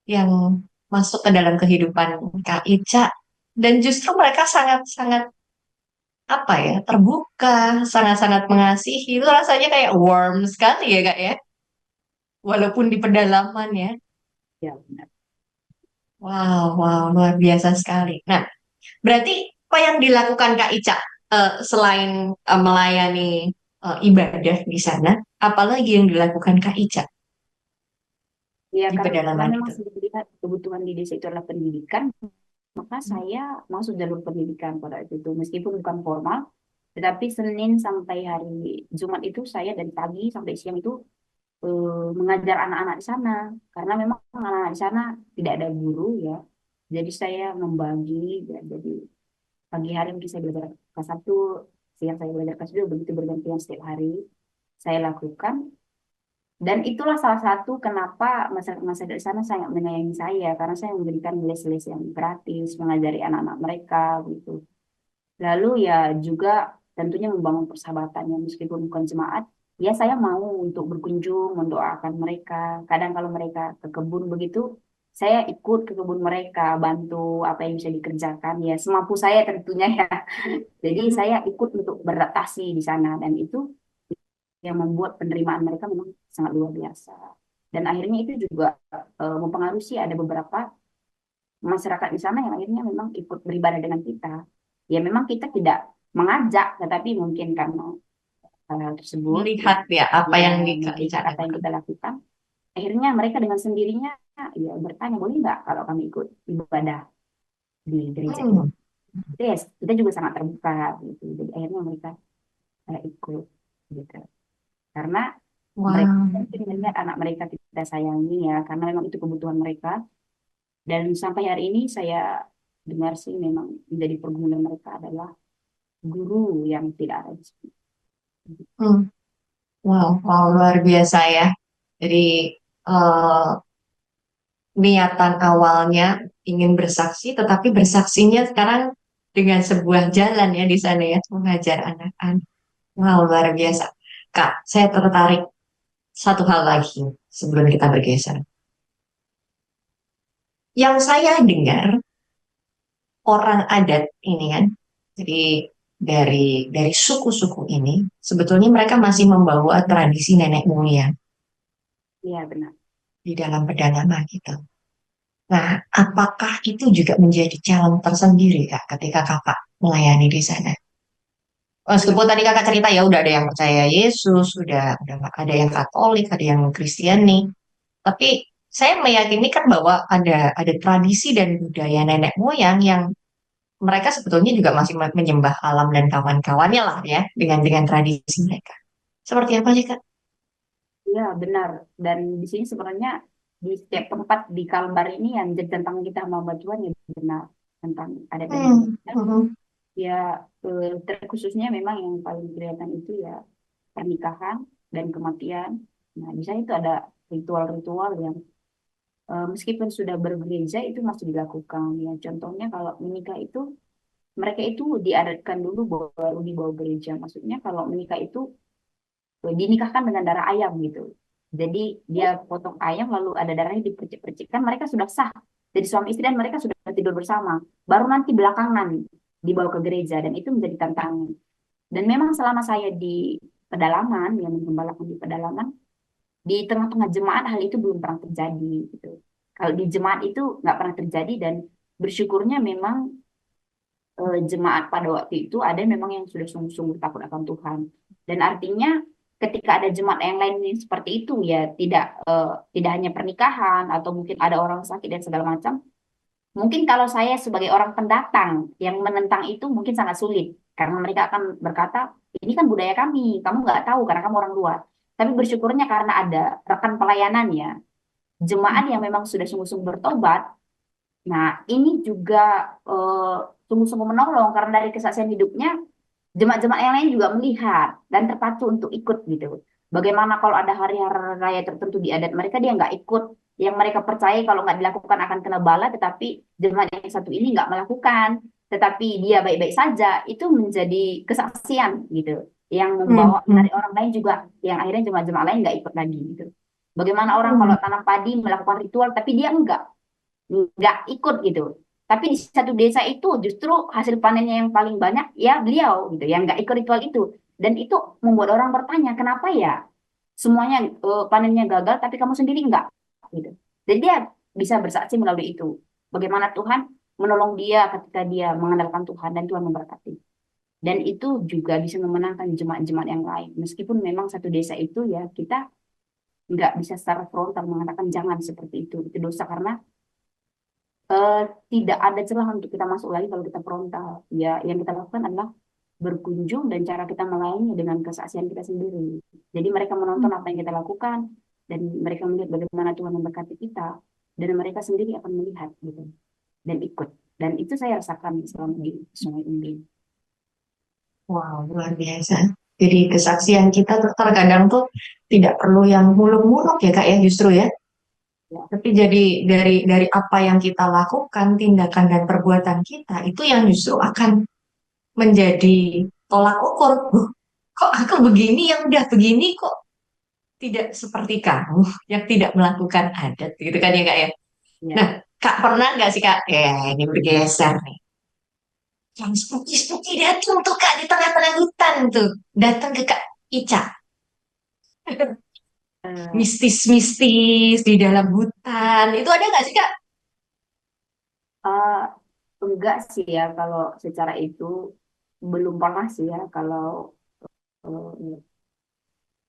yang masuk ke dalam kehidupan Kak Ica, dan justru mereka sangat-sangat apa ya, terbuka, sangat-sangat mengasihi. Itu rasanya kayak warm sekali ya Kak ya, walaupun di pedalaman ya. Ya, benar. Wow, wow, luar biasa sekali. Nah, berarti apa yang dilakukan Kak Ica selain melayani ibadah di sana, apalagi yang dilakukan Kak Ica Ya, di karena pedalaman memang itu? saya melihat kebutuhan di desa itu adalah pendidikan, maka saya masuk jalur pendidikan pada waktu itu, meskipun bukan formal, tetapi Senin sampai hari Jumat itu saya dari pagi sampai siang itu mengajar anak-anak di sana, karena memang anak-anak di sana tidak ada guru ya. Jadi saya membagi, ya, jadi pagi hari mungkin saya belajar kelas 1, siang saya belajar kelas 2, begitu bergantian setiap hari saya lakukan. Dan itulah salah satu kenapa masyarakat di sana sangat menyayangi saya, karena saya memberikan les-les yang gratis, mengajari anak-anak mereka gitu. Lalu ya juga tentunya membangun persahabatannya, meskipun bukan jemaat, ya saya mau untuk berkunjung, mendoakan mereka. Kadang kalau mereka ke kebun begitu, saya ikut ke kebun mereka, bantu apa yang bisa dikerjakan, ya semampu saya tentunya ya. Jadi saya ikut untuk beradaptasi di sana, dan itu yang membuat penerimaan mereka memang sangat luar biasa. Dan akhirnya itu juga mempengaruhi sih, ada beberapa masyarakat di sana yang akhirnya memang ikut beribadah dengan kita. Ya memang kita tidak mengajak, tetapi mungkin karena hal tersebut, Melihat ya apa ya yang di Kak Ica melihat apa yang lakukan. kita lakukan, akhirnya mereka dengan sendirinya ya bertanya, boleh nggak kalau kami ikut ibadah di gereja ini? Hmm. Yes, kita juga sangat terbuka gitu. Jadi akhirnya mereka ikut gitu. Karena mereka Wow. mungkin melihat anak mereka kita sayangi ya, karena memang itu kebutuhan mereka. Dan sampai hari ini saya dengar sih memang menjadi pergumulan mereka adalah guru yang tidak ada di sini. Hmm. Wow, wow, luar biasa ya. Jadi eh, niatan awalnya ingin bersaksi, tetapi bersaksinya sekarang dengan sebuah jalan ya di sana ya, mengajar anak-anak. Wow, luar biasa. Kak, saya tertarik. satu hal lagi sebelum kita bergeser. Yang saya dengar orang adat ini kan, jadi dari suku-suku ini sebetulnya mereka masih membawa tradisi nenek moyang Iya benar. di dalam pedalaman gitu. Nah, apakah itu juga menjadi challenge tersendiri Kak ketika Kakak melayani di sana? Meskipun tadi Kakak cerita ya udah ada yang percaya Yesus, udah ada yang Katolik, ada yang Kristiani, tapi saya meyakini kan bahwa ada tradisi dan budaya nenek moyang yang mereka sebetulnya juga masih menyembah alam dan kawan-kawannya lah ya dengan tradisi mereka. Seperti apa sih Kak? Iya benar. Dan di sini sebenarnya di setiap tempat di Kalbar ini yang jadi tentang kita mau Tuhan ya benar tentang adat dan Hmm, budaya. mhm, Ya terkhususnya memang yang paling kelihatan itu ya pernikahan dan kematian. Nah, di sana itu ada ritual-ritual yang meskipun sudah bergereja itu masih dilakukan. Ya, contohnya kalau menikah itu mereka itu diadatkan dulu baru dibawa gereja. Maksudnya kalau menikah itu dinikahkan dengan darah ayam gitu. Jadi dia potong ayam lalu ada darahnya dipercik-percikkan, mereka sudah sah. Jadi suami istri dan mereka sudah tidur bersama. Baru nanti belakangan dibawa ke gereja dan itu menjadi tantangan. Dan memang selama saya di pedalaman, yang menggembalakan di pedalaman, di tengah-tengah jemaat hal itu belum pernah terjadi gitu. Kalau di jemaat itu nggak pernah terjadi dan bersyukurnya memang jemaat pada waktu itu ada memang yang sudah sungguh-sungguh takut akan Tuhan. Dan artinya ketika ada jemaat yang lain yang seperti itu ya tidak hanya pernikahan atau mungkin ada orang sakit dan segala macam. Mungkin kalau saya sebagai orang pendatang yang menentang itu mungkin sangat sulit karena mereka akan berkata ini kan budaya kami, kamu nggak tahu karena kamu orang luar. Tapi bersyukurnya karena ada rekan pelayanan ya, jemaat yang memang sudah sungguh-sungguh bertobat. Nah, ini juga eh, sungguh-sungguh menolong karena dari kesaksian hidupnya jemaat-jemaat yang lain juga melihat dan terpacu untuk ikut gitu. Bagaimana kalau ada hari-hari raya tertentu di adat mereka dia nggak ikut, yang mereka percaya kalau nggak dilakukan akan kena bala, tetapi jemaat yang satu ini nggak melakukan, tetapi dia baik-baik saja, itu menjadi kesaksian gitu, yang hmm, membawa hmm, dari orang lain juga, yang akhirnya jemaat-jemaat lain nggak ikut lagi gitu. Bagaimana orang hmm. kalau tanam padi melakukan ritual, tapi dia nggak ikut gitu. Tapi di satu desa itu justru hasil panennya yang paling banyak ya beliau gitu, yang nggak ikut ritual itu. Dan itu membuat orang bertanya, kenapa ya semuanya panennya gagal, tapi kamu sendiri enggak gitu. Dan dia bisa bersaksi melalui itu. Bagaimana Tuhan menolong dia ketika dia mengandalkan Tuhan dan Tuhan memberkati. Dan itu juga bisa memenangkan jemaat-jemaat yang lain. Meskipun memang satu desa itu ya kita nggak bisa secara frontal mengatakan jangan seperti itu. Itu dosa karena eh, tidak ada celah untuk kita masuk lagi kalau kita frontal. Ya, yang kita lakukan adalah berkunjung dan cara kita melayani dengan kesaksian kita sendiri. Jadi mereka menonton apa yang kita lakukan dan mereka melihat bagaimana Tuhan memberkati kita dan mereka sendiri akan melihat gitu dan ikut. Dan itu saya rasakan selama di Sungai Umbin. Wow, luar biasa. Jadi kesaksian kita tuh terkadang tuh tidak perlu yang muluk-muluk ya Kak ya justru ya. Ya, Tapi jadi dari apa yang kita lakukan, tindakan dan perbuatan kita itu yang justru akan menjadi tolak ukur. Loh, kok aku begini yang udah begini kok tidak seperti kamu yang tidak melakukan adat gitu kan ya Kak ya. Nah, ya. Kak pernah nggak sih Kak? Ya, ini bergeser nih. Yang spooky-spooky datang tuh Kak di tengah-tengah hutan tuh. Datang ke Kak Ica. Eh, Mistis-mistis di dalam hutan. Itu ada nggak sih Kak? eh, enggak sih ya kalau secara itu belum pernah sih ya kalau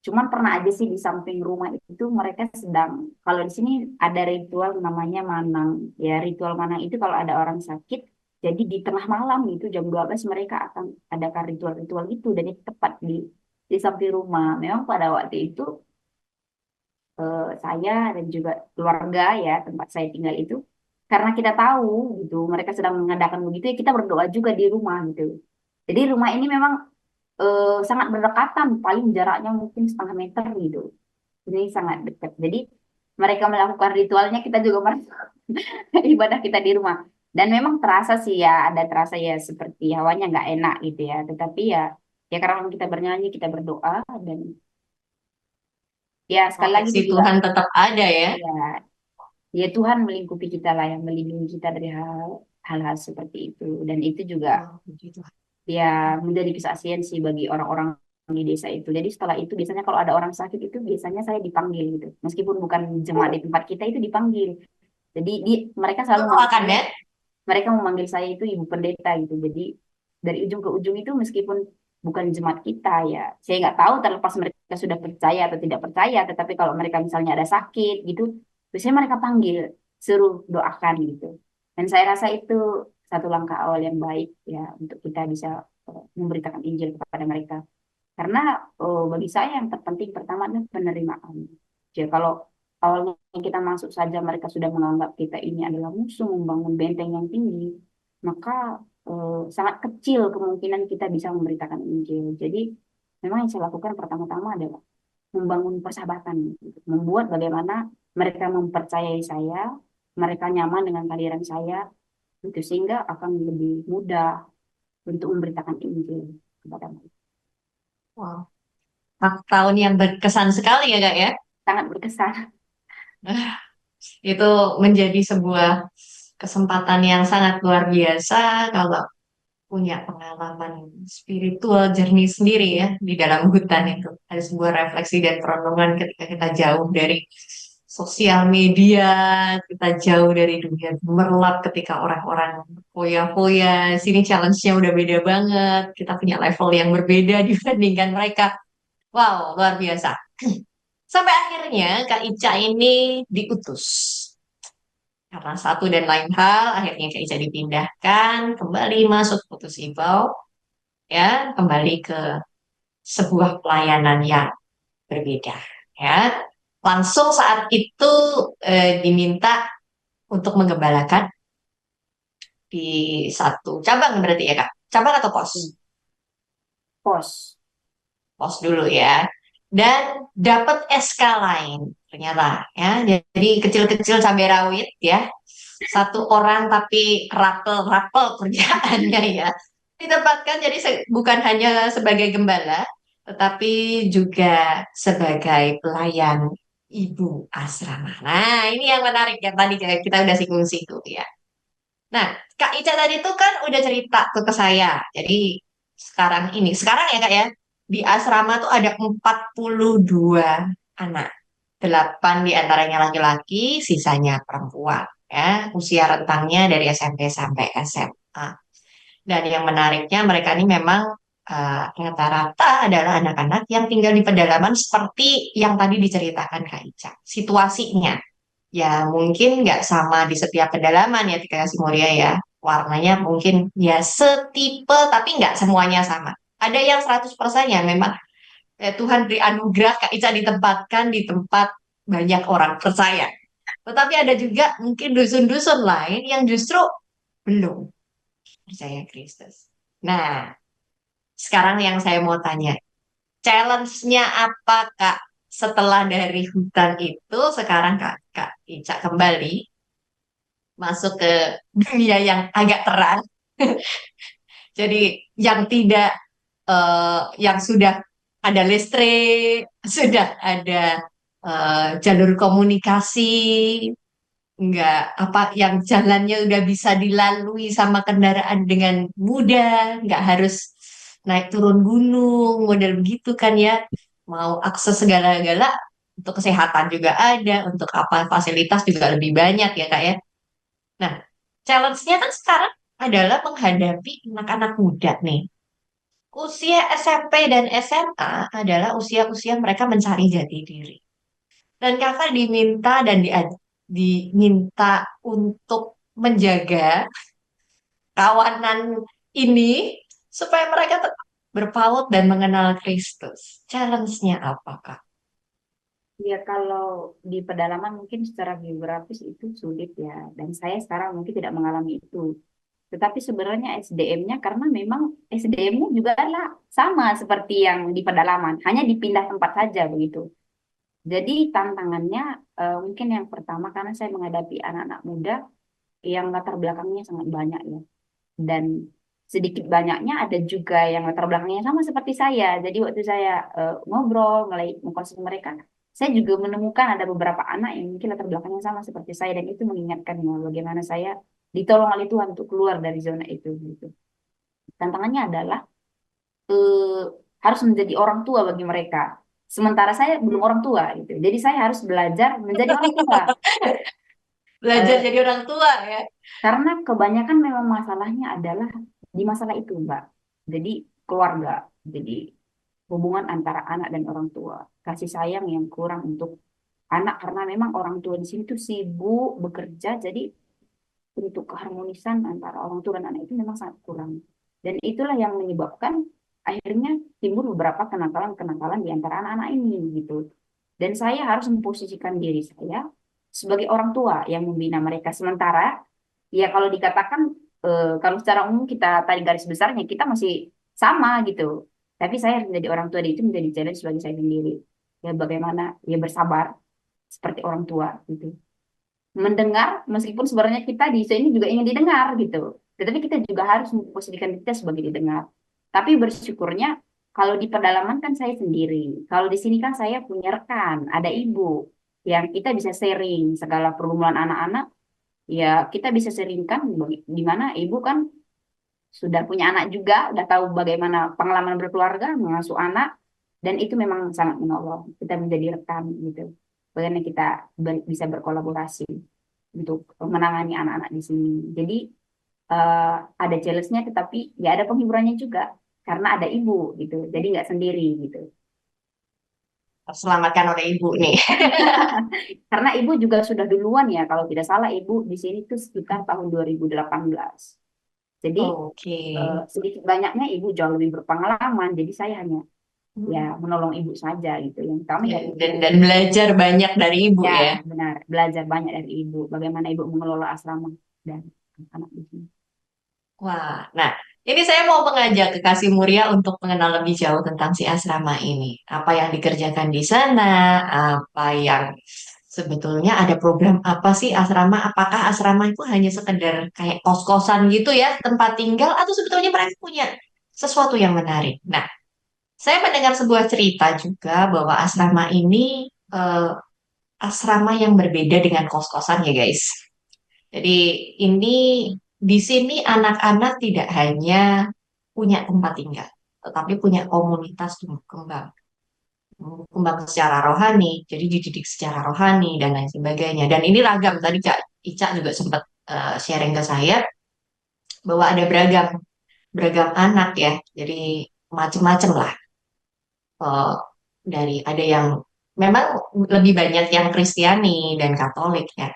cuman pernah aja sih di samping rumah itu mereka sedang, kalau di sini ada ritual namanya manang. Ya, ritual manang itu kalau ada orang sakit, jadi di tengah malam itu jam 12 mereka akan adakan ritual-ritual itu dan itu tepat di samping rumah. Memang pada waktu itu saya dan juga keluarga ya tempat saya tinggal itu karena kita tahu gitu mereka sedang mengadakan begitu ya kita berdoa juga di rumah gitu. Jadi rumah ini memang sangat berdekatan, paling jaraknya mungkin 1/2 meter gitu. Ini sangat dekat. Jadi mereka melakukan ritualnya, kita juga melakukan ibadah kita di rumah. Dan memang terasa sih ya, ada terasa ya seperti hawanya nggak enak gitu ya. Tetapi ya, ya karena kita bernyanyi, kita berdoa dan Ya sekali lagi proteksi itu juga Tuhan tetap ada ya. ya, ya Tuhan melingkupi kita lah, yang melindungi kita dari hal-hal seperti itu. Dan itu juga Oh, begitu. ya menjadi kesaksian sih bagi orang-orang di desa itu. Jadi setelah itu biasanya kalau ada orang sakit itu biasanya saya dipanggil gitu. Meskipun bukan jemaat di tempat kita itu dipanggil. Jadi mereka selalu Oh, memanggil akan saya, ya? mereka memanggil saya itu ibu pendeta gitu. Jadi dari ujung ke ujung itu meskipun bukan jemaat kita ya, saya nggak tahu terlepas mereka sudah percaya atau tidak percaya. Tetapi kalau mereka misalnya ada sakit gitu, biasanya mereka panggil, suruh doakan gitu. Dan saya rasa itu satu langkah awal yang baik ya untuk kita bisa memberitakan Injil kepada mereka. Karena bagi saya yang terpenting pertama adalah penerimaan. Jadi kalau awalnya kita masuk saja mereka sudah menganggap kita ini adalah musuh membangun benteng yang tinggi, maka sangat kecil kemungkinan kita bisa memberitakan Injil. Jadi memang yang saya lakukan pertama-tama adalah membangun persahabatan, gitu. Membuat bagaimana mereka mempercayai saya, mereka nyaman dengan kehadiran saya, itu sehingga akan lebih mudah untuk memberitakan Injil kepada mereka. Wow. Tahun yang berkesan sekali ya Kak ya. Sangat berkesan. Itu menjadi sebuah kesempatan yang sangat luar biasa kalau punya pengalaman spiritual journey sendiri ya di dalam hutan itu. Ada sebuah refleksi dan perenungan ketika kita jauh dari sosial media, kita jauh dari dunia gemerlap ketika orang-orang foya-foya. Sini challenge-nya udah beda banget. Kita punya level yang berbeda dibandingkan mereka. Wow, luar biasa. Sampai akhirnya Kak Ica ini diutus. Karena satu dan lain hal, akhirnya Kak Ica dipindahkan, kembali masuk Putus Ibau, ya, kembali ke sebuah pelayanan yang berbeda, ya. Langsung saat itu diminta untuk menggembalakan di satu cabang berarti ya Kak? Cabang atau pos? Pos. Pos dulu ya. Dan dapat SK lain ternyata ya. Jadi kecil-kecil cabai rawit ya. Satu orang tapi rapel-rapel kerjaannya ya. Ditempatkan jadi bukan hanya sebagai gembala, tetapi juga sebagai pelayan ibu asrama. Nah, ini yang menarik yang tadi kita udah singgung-singgung ya. Nah, Kak Ica tadi tuh kan udah cerita tuh ke saya. Jadi sekarang ya Kak ya, di asrama tuh ada 42 anak. 8 di antaranya laki-laki, sisanya perempuan. Ya, usia rentangnya dari SMP sampai SMA. Dan yang menariknya mereka ini memang rata-rata adalah anak-anak yang tinggal di pedalaman seperti yang tadi diceritakan Kak Ica. Situasinya. Ya mungkin nggak sama di setiap pedalaman ya Tika Kasih Mulia ya. Warnanya mungkin ya setipe tapi nggak semuanya sama. Ada yang 100% ya memang Tuhan beri anugerah Kak Ica ditempatkan di tempat banyak orang percaya. Tetapi ada juga mungkin dusun-dusun lain yang justru belum percaya Kristus. Nah, sekarang yang saya mau tanya, challenge-nya apa Kak setelah dari hutan itu sekarang Kak Ica kembali masuk ke dunia yang agak terang. Jadi yang tidak yang sudah ada listrik, sudah ada jalur komunikasi, enggak apa yang jalannya udah bisa dilalui sama kendaraan dengan mudah, enggak harus naik turun gunung, model begitu kan ya. Mau akses segala-gala untuk kesehatan juga ada, untuk apa fasilitas juga lebih banyak ya Kak ya. Nah, challenge-nya kan sekarang adalah menghadapi anak-anak muda nih. Usia SMP dan SMA adalah usia-usia mereka mencari jati diri. Dan kakak diminta untuk menjaga kawanan ini supaya mereka tetap berpaut dan mengenal Kristus. Challenge-nya apa, Kak? Ya kalau di pedalaman mungkin secara geografis itu sulit ya. Dan saya sekarang mungkin tidak mengalami itu. Tetapi sebenarnya SDM-nya karena memang SDM-nya juga adalah sama seperti yang di pedalaman. Hanya dipindah tempat saja begitu. Jadi tantangannya mungkin yang pertama karena saya menghadapi anak-anak muda yang latar belakangnya sangat banyak ya. Dan sedikit banyaknya ada juga yang latar belakangnya sama seperti saya. Jadi waktu saya ngobrol, mulai mengkonsumsi mereka, saya juga menemukan ada beberapa anak yang mungkin latar belakangnya sama seperti saya dan itu mengingatkan ya bagaimana saya ditolong oleh Tuhan untuk keluar dari zona itu gitu. Tantangannya adalah eh, harus menjadi orang tua bagi mereka. Sementara saya belum orang tua gitu. Jadi saya harus belajar menjadi orang tua. Belajar Eh, jadi orang tua ya. karena kebanyakan memang masalahnya adalah di masalah itu, Mbak. Jadi keluarga. Jadi hubungan antara anak dan orang tua. Kasih sayang yang kurang untuk anak karena memang orang tua di sini tuh sibuk bekerja. Jadi untuk keharmonisan antara orang tua dan anak itu memang sangat kurang. Dan itulah yang menyebabkan akhirnya timbul beberapa kenakalan-kenakalan di antara anak-anak ini gitu. Dan saya harus memposisikan diri saya sebagai orang tua yang membina mereka. Sementara ya kalau dikatakan kalau secara umum kita tadi garis besarnya kita masih sama gitu. Tapi saya harus menjadi orang tua dan itu menjadi challenge bagi saya sendiri. Ya bagaimana ya bersabar seperti orang tua gitu mendengar meskipun sebenarnya kita di sini juga ingin didengar gitu. Tetapi kita juga harus memposisikan kita sebagai didengar. Tapi bersyukurnya kalau di pedalaman kan saya sendiri. Kalau di sini kan saya punya rekan, ada ibu yang kita bisa sharing segala pergumulan anak-anak. Ya kita bisa sharingkan di mana ibu kan sudah punya anak juga, udah tahu bagaimana pengalaman berkeluarga, mengasuh anak, dan itu memang sangat menolong. Kita menjadi rekan gitu. Bagaimana kita bisa berkolaborasi untuk menangani anak-anak di sini. Jadi ada challenge-nya, tetapi ya ada penghiburannya juga karena ada ibu gitu. Jadi nggak sendiri gitu. Terselamatkan oleh ibu nih. Karena ibu juga sudah duluan ya, kalau tidak salah ibu di sini tuh sekitar tahun 2018. Jadi Oke. sedikit banyaknya ibu jauh lebih berpengalaman. Jadi saya hanya ya menolong ibu saja gitu. Yang kami ya ibu. Dan belajar banyak dari ibu Ya, ya. benar. Belajar banyak dari ibu. Bagaimana ibu mengelola asrama dan anak di sini. Wah, nah ini saya mau mengajak ke Kasih Muria untuk mengenal lebih jauh tentang si asrama ini. Apa yang dikerjakan di sana, apa yang sebetulnya ada program apa sih asrama? Apakah asrama itu hanya sekedar kayak kos-kosan gitu ya, tempat tinggal, atau sebetulnya mereka punya sesuatu yang menarik? Nah, saya mendengar sebuah cerita juga bahwa asrama ini asrama yang berbeda dengan kos-kosan ya guys. Jadi ini di sini anak-anak tidak hanya punya tempat tinggal, tetapi punya komunitas tumbuh kembang. Tumbuh kembang secara rohani, jadi dididik secara rohani dan lain sebagainya. Dan ini ragam. Tadi Kak Ica juga sempat sharing ke saya bahwa ada beragam beragam anak ya. Jadi macam-macam lah. Eh, dari ada yang memang lebih banyak yang Kristiani dan Katolik ya,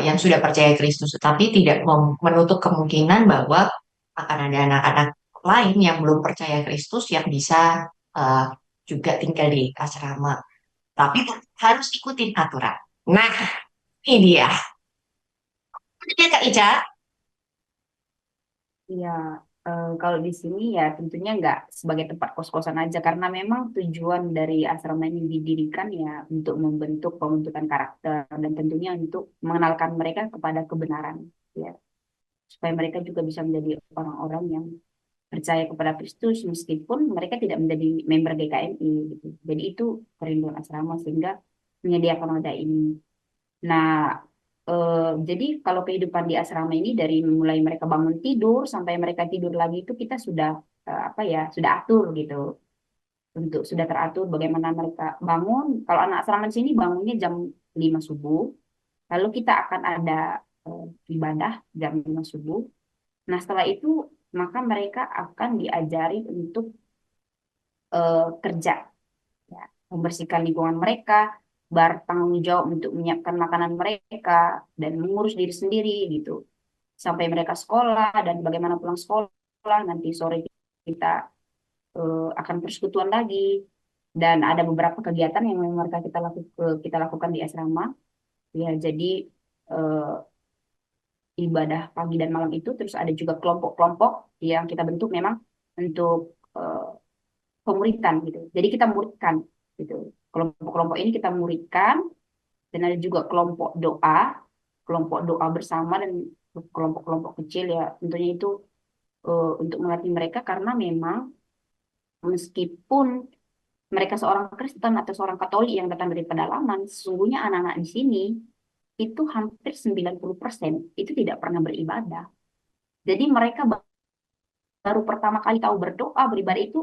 yang sudah percaya Kristus, tetapi tidak menutup kemungkinan bahwa akan ada anak-anak lain yang belum percaya Kristus yang bisa eh, juga tinggal di asrama, tapi harus ikutin aturan. Nah, ini dia. Ini Kak Ica. Iya, kalau di sini ya tentunya nggak sebagai tempat kos-kosan aja karena memang tujuan dari asrama ini didirikan ya untuk membentuk pembentukan karakter dan tentunya untuk mengenalkan mereka kepada kebenaran ya supaya mereka juga bisa menjadi orang-orang yang percaya kepada Kristus meskipun mereka tidak menjadi member GKMI gitu. Jadi itu kerinduan asrama sehingga menyediakan wadah ini. Nah, jadi kalau kehidupan di asrama ini dari mulai mereka bangun tidur sampai mereka tidur lagi itu kita sudah apa ya, sudah atur gitu. Untuk sudah teratur bagaimana mereka bangun. Kalau anak asrama di sini bangunnya jam 5 subuh. Lalu kita akan ada ibadah jam 5 subuh. Nah, setelah itu maka mereka akan diajari untuk kerja ya, membersihkan lingkungan mereka, bertanggung jawab untuk menyiapkan makanan mereka dan mengurus diri sendiri gitu. Sampai mereka sekolah dan bagaimana pulang sekolah nanti sore kita akan persekutuan lagi dan ada beberapa kegiatan yang memang mereka kita lakukan di asrama ya jadi eh, ibadah pagi dan malam itu terus ada juga kelompok-kelompok yang kita bentuk memang untuk eh, pemuritan gitu. Jadi kita muridkan gitu. Kelompok-kelompok ini kita muridkan dan ada juga kelompok doa bersama dan kelompok-kelompok kecil ya. Tentunya itu untuk melatih mereka karena memang meskipun mereka seorang Kristen atau seorang Katolik yang datang dari pedalaman, sesungguhnya anak-anak di sini itu hampir 90% itu tidak pernah beribadah. Jadi mereka baru pertama kali tahu berdoa, beribadah itu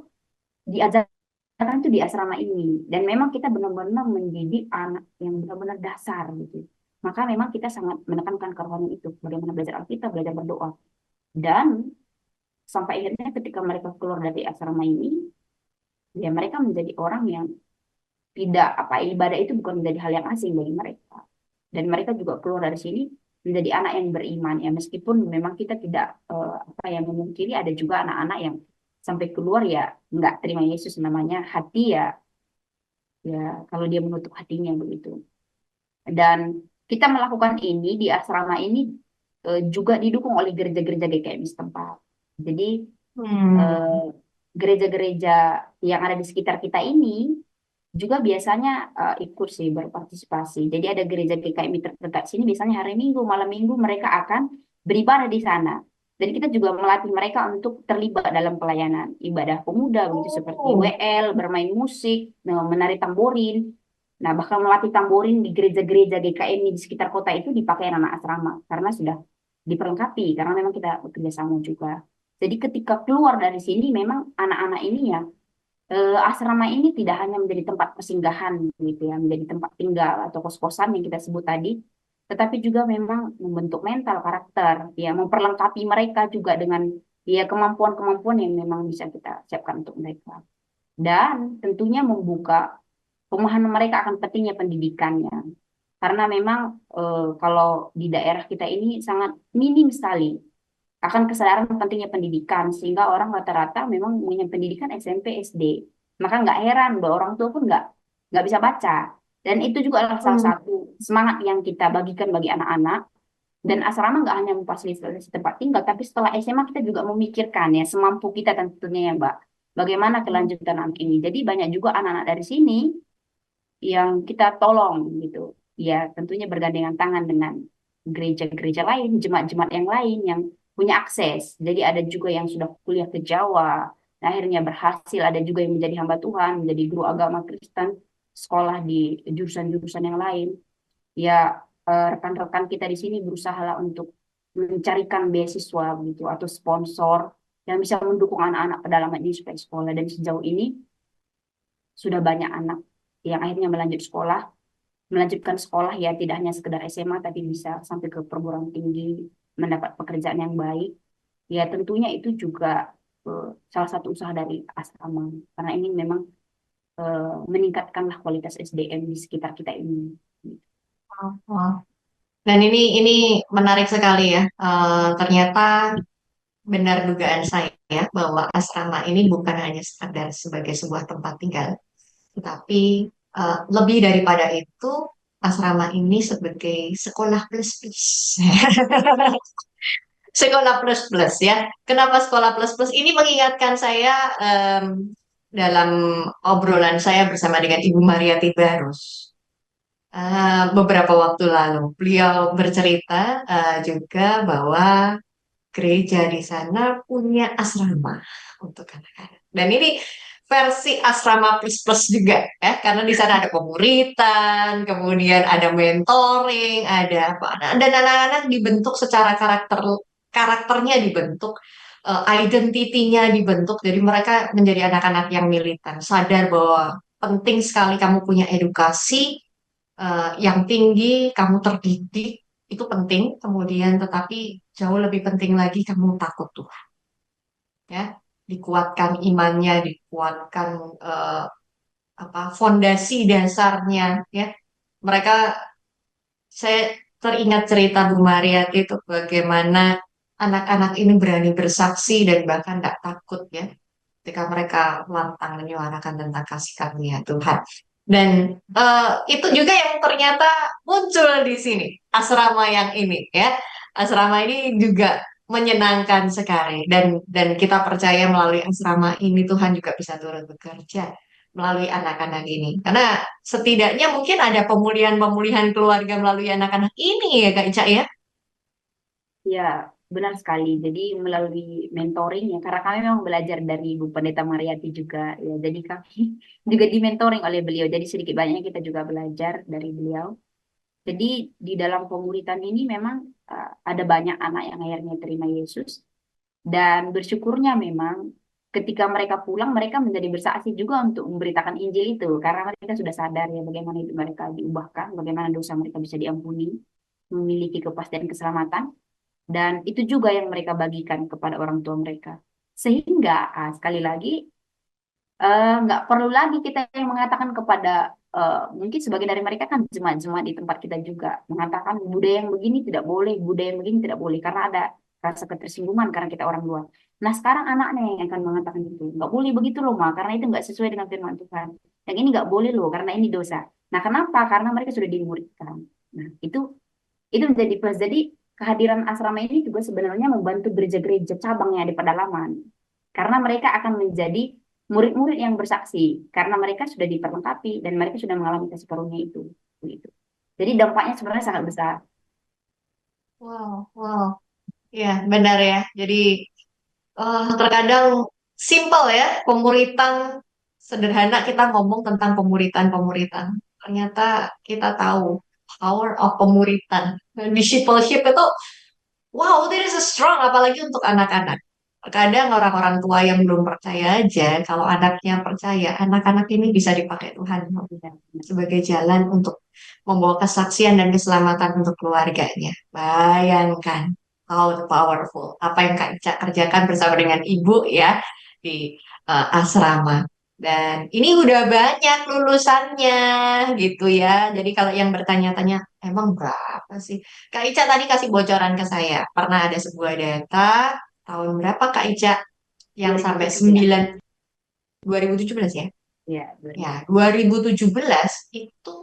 diajarkan itu di asrama ini. Dan memang kita benar-benar mendidik anak yang benar-benar dasar gitu. Maka memang kita sangat menekankan kerohanian itu, bagaimana belajar Alkitab, belajar berdoa. Dan sampai akhirnya ketika mereka keluar dari asrama ini, ya mereka menjadi orang yang tidak apa ibadah itu bukan menjadi hal yang asing bagi mereka. Dan mereka juga keluar dari sini menjadi anak yang beriman ya meskipun memang kita tidak apa yang memungkiri ada juga anak-anak yang sampai keluar ya nggak terima Yesus namanya hati ya kalau dia menutup hatinya begitu. Dan kita melakukan ini di asrama ini juga didukung oleh gereja-gereja GKM setempat. Jadi Hmm. eh, gereja-gereja yang ada di sekitar kita ini juga biasanya ikut sih berpartisipasi. Jadi ada gereja GKMI terdekat sini biasanya hari Minggu, malam Minggu mereka akan beribadah di sana. Dan kita juga melatih mereka untuk terlibat dalam pelayanan ibadah pemuda begitu seperti Oh. WL, bermain musik, menari tamborin. Nah, bahkan melatih tamborin di gereja-gereja GKMI di sekitar kota itu dipakai anak asrama karena sudah diperlengkapi karena memang kita bekerja sama juga. Jadi ketika keluar dari sini memang anak-anak ini ya asrama ini tidak hanya menjadi tempat persinggahan gitu ya, menjadi tempat tinggal atau kos-kosan yang kita sebut tadi, tetapi juga memang membentuk mental karakter, ya memperlengkapi mereka juga dengan ya kemampuan-kemampuan yang memang bisa kita siapkan untuk mereka. Dan tentunya membuka pemahaman mereka akan pentingnya pendidikannya. Karena memang kalau di daerah kita ini sangat minim sekali akan kesadaran pentingnya pendidikan sehingga orang rata-rata memang punya pendidikan SMP SD maka nggak heran bahwa orang tua pun nggak bisa baca dan itu juga adalah salah Hmm. satu semangat yang kita bagikan bagi anak-anak dan asrama nggak hanya memfasilitasi tempat tinggal tapi setelah SMA kita juga memikirkan ya semampu kita tentunya ya Mbak bagaimana kelanjutan anak ini jadi banyak juga anak-anak dari sini yang kita tolong gitu ya tentunya bergandengan tangan dengan gereja-gereja lain jemaat-jemaat yang lain yang punya akses jadi ada juga yang sudah kuliah ke Jawa nah, akhirnya berhasil ada juga yang menjadi hamba Tuhan menjadi guru agama Kristen sekolah di jurusan-jurusan yang lain ya rekan-rekan kita di sini berusaha lah untuk mencarikan beasiswa gitu atau sponsor yang bisa mendukung anak-anak pedalaman ini supaya sekolah dan sejauh ini sudah banyak anak yang akhirnya melanjutkan sekolah ya tidak hanya sekedar SMA tapi bisa sampai ke perguruan tinggi mendapat pekerjaan yang baik ya tentunya itu juga salah satu usaha dari asrama karena ini memang meningkatkanlah kualitas SDM di sekitar kita ini. Oh. Dan ini menarik sekali ya. Ternyata benar dugaan saya bahwa asrama ini bukan hanya sekadar sebagai sebuah tempat tinggal, tetapi lebih daripada itu, asrama ini sebagai sekolah plus plus. Sekolah plus plus ya. Kenapa sekolah plus plus? Ini mengingatkan saya dalam obrolan saya bersama dengan Ibu Mariati Barus. Beberapa waktu lalu, beliau bercerita juga bahwa gereja di sana punya asrama untuk anak-anak. Dan ini versi asrama plus plus juga ya, karena di sana ada pemuritan, kemudian ada mentoring, ada apa, dan anak-anak dibentuk secara karakternya dibentuk, identitinya dibentuk, jadi mereka menjadi anak-anak yang militan, sadar bahwa penting sekali kamu punya edukasi yang tinggi, kamu terdidik, itu penting. Kemudian, tetapi jauh lebih penting lagi kamu takut Tuhan, ya. Dikuatkan imannya, dikuatkan eh, apa fondasi dasarnya, ya. Mereka, saya teringat cerita Bu Mariati itu bagaimana anak-anak ini berani bersaksi dan bahkan tidak takut, ya, ketika mereka lantang menyuarakan tentang kasih karunia Tuhan. Dan itu juga yang ternyata muncul di sini, asrama yang ini ya. Asrama ini juga menyenangkan sekali dan kita percaya melalui asrama ini Tuhan juga bisa turut bekerja melalui anak-anak ini. Karena setidaknya mungkin ada pemulihan-pemulihan keluarga melalui anak-anak ini ya Kak Ica ya. Ya, Benar sekali. Jadi melalui mentoring ya, karena kami memang belajar dari Bu Pendeta Mariati juga ya. Jadi kami juga di mentoring oleh beliau. Jadi sedikit banyaknya kita juga belajar dari beliau. Jadi di dalam pemuritan ini memang ada banyak anak yang akhirnya terima Yesus, dan bersyukurnya memang ketika mereka pulang mereka menjadi bersaksi juga untuk memberitakan Injil itu, karena mereka sudah sadar ya bagaimana hidup mereka diubahkan, bagaimana dosa mereka bisa diampuni, memiliki kepastian keselamatan, dan itu juga yang mereka bagikan kepada orang tua mereka. Sehingga sekali lagi nggak perlu lagi kita yang mengatakan kepada mungkin sebagian dari mereka kan jemaat-jemaat di tempat kita juga mengatakan budaya yang begini tidak boleh, budaya yang begini tidak boleh karena ada rasa ketersinggungan karena kita orang luar. Nah sekarang anaknya yang akan mengatakan itu nggak boleh begitu loh ma, karena itu nggak sesuai dengan firman Tuhan. Yang ini nggak boleh loh karena ini dosa. Nah kenapa? Karena mereka sudah dimuridkan. Nah itu menjadi plus. Jadi kehadiran asrama ini juga sebenarnya membantu gereja-gereja cabang yang di pedalaman. Karena mereka akan menjadi murid-murid yang bersaksi. Karena mereka sudah diperlengkapi dan mereka sudah mengalami kasih karunia itu. Gitu. Jadi dampaknya sebenarnya sangat besar. Wow, wow. Ya, benar ya. Jadi terkadang simple ya, pemuritan sederhana kita ngomong tentang pemuritan-pemuritan. Ternyata kita tahu power of pemuritan. Discipleship itu, wow, that is a strong, apalagi untuk anak-anak. Terkadang orang-orang tua yang belum percaya aja, kalau anaknya percaya, anak-anak ini bisa dipakai Tuhan Ya, sebagai jalan untuk membawa kesaksian dan keselamatan untuk keluarganya. Bayangkan how powerful apa yang Kak Ica kerjakan bersama dengan ibu ya di asrama. Dan ini udah banyak lulusannya gitu ya. Jadi kalau yang bertanya-tanya, emang berapa sih? Kak Ica tadi kasih bocoran ke saya. Pernah ada sebuah data tahun berapa Kak Ica yang sampai 2017. 9 2017 ya? Ya, Ya, 2017. 2017 itu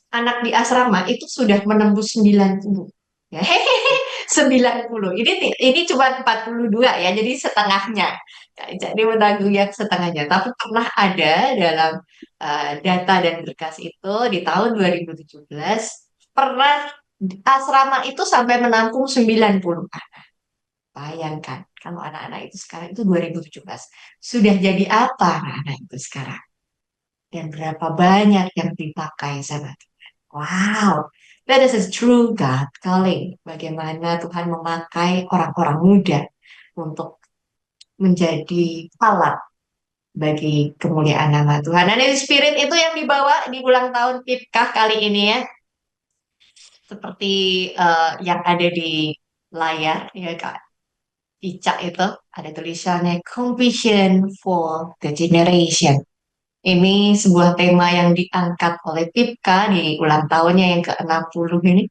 anak di asrama itu sudah menembus 90. Ya, hehehe, 90. Ini cuma 42 ya, jadi setengahnya. Jadi menanggung yang setengahnya. Tapi pernah ada dalam data dan berkas itu di tahun 2017 pernah asrama itu sampai menampung 90 anak. Bayangkan kalau anak-anak itu sekarang itu 2017 sudah jadi apa anak-anak itu sekarang? Dan berapa banyak yang dipakai sama Tuhan. Wow, that is a true God calling. Bagaimana Tuhan memakai orang-orang muda untuk menjadi alat bagi kemuliaan nama Tuhan. Dan dari spirit itu yang dibawa di ulang tahun Pipkah kali ini ya. Seperti yang ada di layar ya Kak. Ica itu ada tulisannya Compassion for the Generation. Ini sebuah tema yang diangkat oleh Pipka di ulang tahunnya yang ke-60 ini.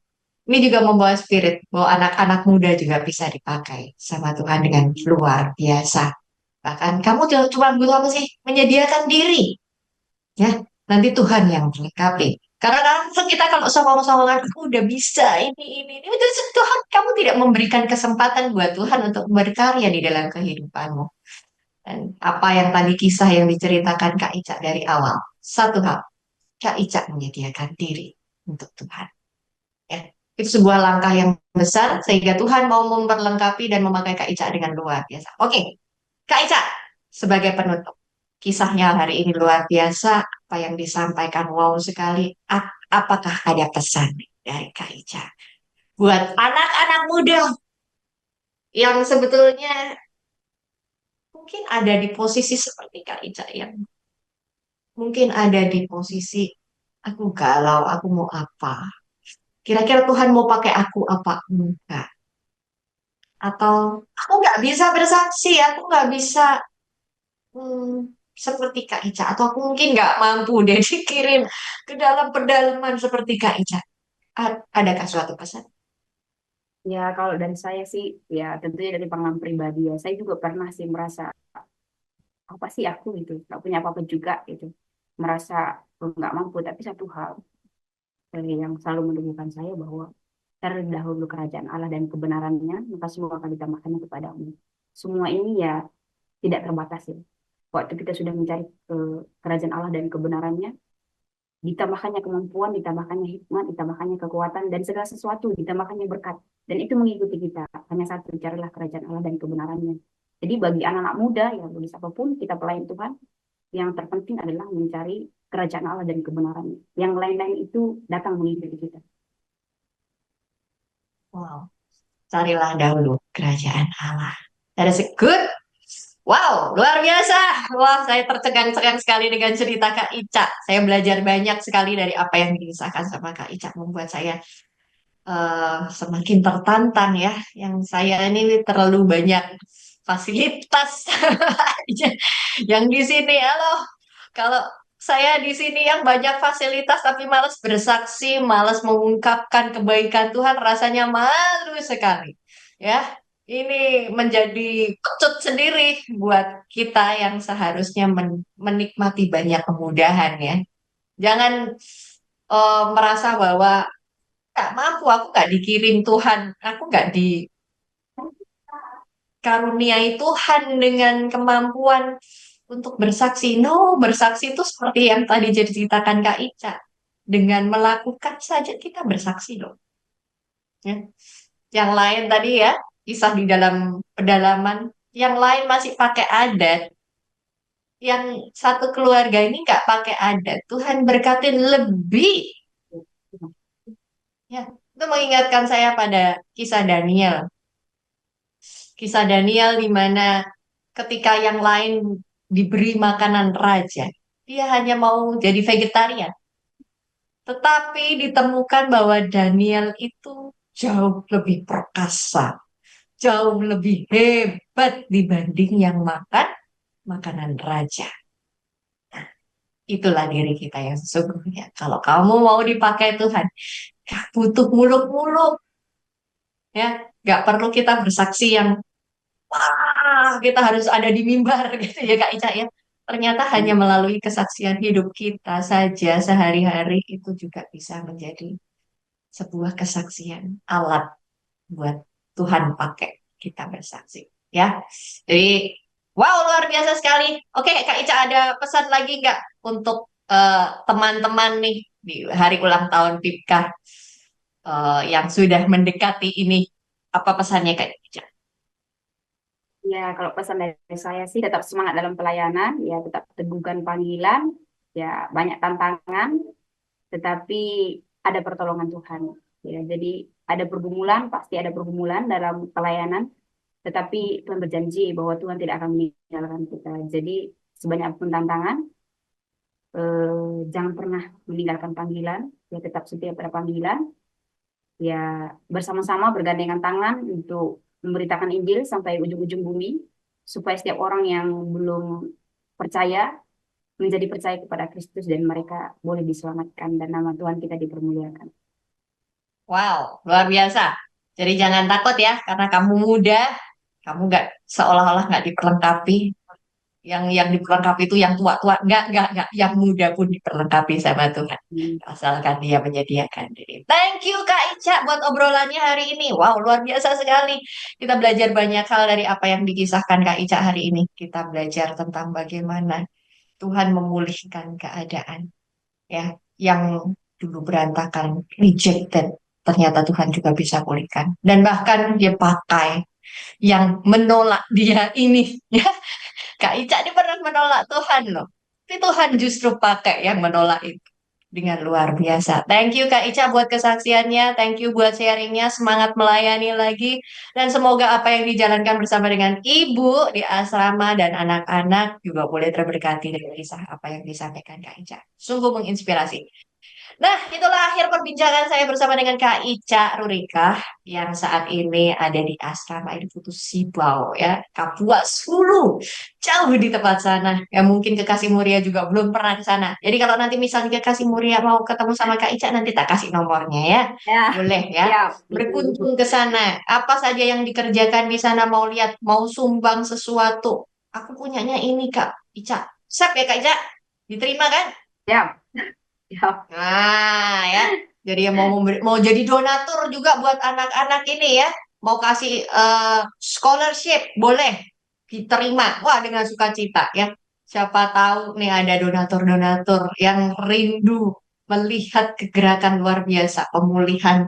Ini juga membawa spirit bahwa anak-anak muda juga bisa dipakai sama Tuhan dengan luar biasa. Bahkan kamu cuma butuh apa sih? Menyediakan diri. Ya, nanti Tuhan yang melengkapi. Karena kan kita kalau songong-songongan, aku udah bisa ini. Itu Tuhan, kamu tidak memberikan kesempatan buat Tuhan untuk berkarya di dalam kehidupanmu. Dan apa yang tadi kisah yang diceritakan Kak Ica dari awal. Satu hal, Kak Ica menyediakan diri untuk Tuhan. Ya, itu sebuah langkah yang besar sehingga Tuhan mau memperlengkapi dan memakai Kak Ica dengan luar biasa. Oke, Kak Ica, sebagai penutup. Kisahnya hari ini luar biasa. Apa yang disampaikan wow sekali. Apakah ada pesan dari Kak Ica buat anak-anak muda yang sebetulnya mungkin ada di posisi seperti Kak Ica yang mungkin ada di posisi aku galau, aku mau apa? Kira-kira Tuhan mau pakai aku apa enggak? Atau aku nggak bisa bersaksi, aku nggak bisa seperti Kak Ica, atau aku mungkin nggak mampu deh dikirim ke dalam pedalaman seperti Kak Ica. Adakah suatu pesan? Ya, kalau dari saya sih, ya tentunya dari pengalaman pribadi ya, saya juga pernah sih merasa apa sih aku gitu, nggak punya apa-apa juga gitu, merasa nggak mampu. Tapi satu hal yang selalu menumbuhkan saya bahwa cari dahulu kerajaan Allah dan kebenarannya, maka semua akan ditambahkannya kepadamu. Semua ini ya tidak terbatas ya. Waktu kita sudah mencari kerajaan Allah dan kebenarannya, ditambahkannya kemampuan, ditambahkannya hikmat, ditambahkannya kekuatan, dan segala sesuatu, ditambahkannya berkat. Dan itu mengikuti kita. Hanya satu, carilah kerajaan Allah dan kebenarannya. Jadi bagi anak-anak muda, ya bagi siapapun kita pelayan Tuhan, yang terpenting adalah mencari kerajaan Allah dan kebenarannya. Yang lain-lain itu datang mengikuti kita. Wow, carilah dahulu kerajaan Allah. That is a good. Wow, luar biasa. Wah, saya tercengang-cengang sekali dengan cerita Kak Ica. Saya belajar banyak sekali dari apa yang dikisahkan sama Kak Ica, membuat saya semakin tertantang ya. Yang saya ini terlalu banyak fasilitas. Yang di sini, halo. Kalau saya di sini yang banyak fasilitas tapi malas bersaksi, malas mengungkapkan kebaikan Tuhan, rasanya malu sekali. Ya, ini menjadi kecut sendiri buat kita yang seharusnya menikmati banyak kemudahan ya. Jangan merasa bahwa nggak mampu, aku nggak dikirim Tuhan, aku nggak dikaruniai Tuhan dengan kemampuan untuk bersaksi. No, bersaksi itu seperti yang tadi jadi ceritakan Kak Ica. Dengan melakukan saja kita bersaksi dong. Ya. Yang lain tadi ya, kisah di dalam pedalaman. Yang lain masih pakai adat. Yang satu keluarga ini nggak pakai adat. Tuhan berkatin lebih. Ya, itu mengingatkan saya pada kisah Daniel. Kisah Daniel di mana ketika yang lain diberi makanan raja, dia hanya mau jadi vegetarian. Tetapi ditemukan bahwa Daniel itu jauh lebih perkasa, jauh lebih hebat dibanding yang makan makanan raja. Itulah diri kita yang sesungguhnya. Kalau kamu mau dipakai Tuhan, gak butuh muluk-muluk, ya. Gak perlu kita bersaksi yang wah, kita harus ada di mimbar gitu ya Kak Ica ya. Ternyata hanya melalui kesaksian hidup kita saja sehari-hari itu juga bisa menjadi sebuah kesaksian alat buat Tuhan pakai kita bersaksi ya. Jadi wow luar biasa sekali. Oke Kak Ica ada pesan lagi nggak untuk teman-teman nih di hari ulang tahun PIPKA yang sudah mendekati ini? Apa pesannya Kak Ica? Ya, kalau pesan dari saya sih tetap semangat dalam pelayanan, ya tetap teguhkan panggilan, ya banyak tantangan, tetapi ada pertolongan Tuhan. Ya, jadi ada pergumulan, pasti ada pergumulan dalam pelayanan, tetapi Tuhan berjanji bahwa Tuhan tidak akan meninggalkan kita. Jadi sebanyak pun tantangan, jangan pernah meninggalkan panggilan, ya tetap setia pada panggilan, ya bersama-sama bergandengan tangan untuk memberitakan Injil sampai ujung-ujung bumi, supaya setiap orang yang belum percaya menjadi percaya kepada Kristus dan mereka boleh diselamatkan dan nama Tuhan kita dipermuliakan. Wow, luar biasa. Jadi jangan takut ya, karena kamu muda, kamu nggak seolah-olah nggak diperlengkapi. Yang diperlengkapi itu yang tua-tua, nggak. Yang muda pun diperlengkapi sama Tuhan. Hmm. Asalkan dia menyediakan diri. Thank you Kak Ica buat obrolannya hari ini. Wow, luar biasa sekali. Kita belajar banyak hal dari apa yang dikisahkan Kak Ica hari ini. Kita belajar tentang bagaimana Tuhan memulihkan keadaan ya yang dulu berantakan, rejected. Ternyata Tuhan juga bisa pulihkan. Dan bahkan dia pakai yang menolak dia ini. Ya, Kak Ica ini pernah menolak Tuhan loh. Tapi Tuhan justru pakai yang menolak itu dengan luar biasa. Thank you Kak Ica buat kesaksiannya, thank you buat sharingnya, semangat melayani lagi. Dan semoga apa yang dijalankan bersama dengan Ibu di asrama dan anak-anak juga boleh terberkati dari kisah apa yang disampaikan Kak Ica. Sungguh menginspirasi. Nah, itulah akhir perbincangan saya bersama dengan Kak Ica Rurika yang saat ini ada di Asrama Air Putus Sibau ya, Kapuas Hulu, jauh di tempat sana. Ya mungkin Kekasih Muria juga belum pernah ke sana. Jadi kalau nanti misalnya Kekasih Muria mau ketemu sama Kak Ica nanti tak kasih nomornya ya. Ya, Boleh ya. siap. Berkunjung ke sana. Apa saja yang dikerjakan di sana mau lihat, mau sumbang sesuatu. Aku punyanya ini Kak Ica. Siap ya Kak Ica? Diterima kan? Siap. Siap. Nah, ya. Jadi yang mau jadi donatur juga buat anak-anak ini ya. Mau kasih scholarship, boleh diterima. Wah, dengan sukacita ya. Siapa tahu nih ada donatur-donatur yang rindu melihat kegerakan luar biasa, pemulihan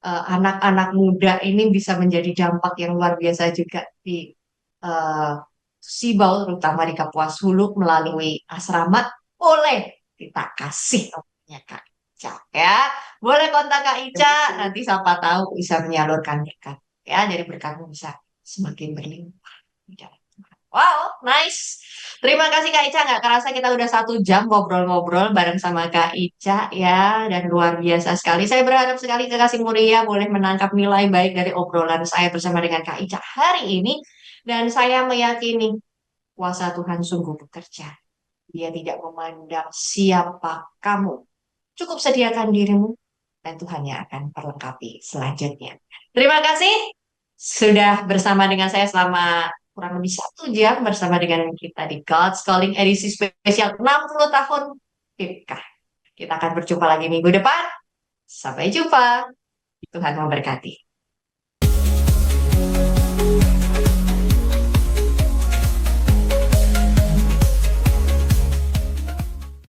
anak-anak muda ini bisa menjadi dampak yang luar biasa juga di eh, Sibau, terutama di Kapuas Hulu melalui asrama. Boleh kita kasih nomornya Kak Ica ya. Boleh kontak Kak Ica, nanti siapa tahu bisa menyalurkan berkat. Ya, jadi berkatmu bisa semakin berlimpah. Wow, nice. Terima kasih Kak Ica. Nggak kerasa kita udah 1 jam ngobrol-ngobrol bareng sama Kak Ica ya. Dan luar biasa sekali. Saya berharap sekali Kak Kasih Muria boleh menangkap nilai baik dari obrolan saya bersama dengan Kak Ica hari ini. Dan saya meyakini kuasa Tuhan sungguh bekerja. Dia tidak memandang siapa kamu. Cukup sediakan dirimu dan Tuhan yang akan perlengkapi selanjutnya. Terima kasih sudah bersama dengan saya selama kurang lebih 1 jam bersama dengan kita di God's Calling edisi spesial 60 tahun PIPK. Kita akan berjumpa lagi minggu depan. Sampai jumpa. Tuhan memberkati.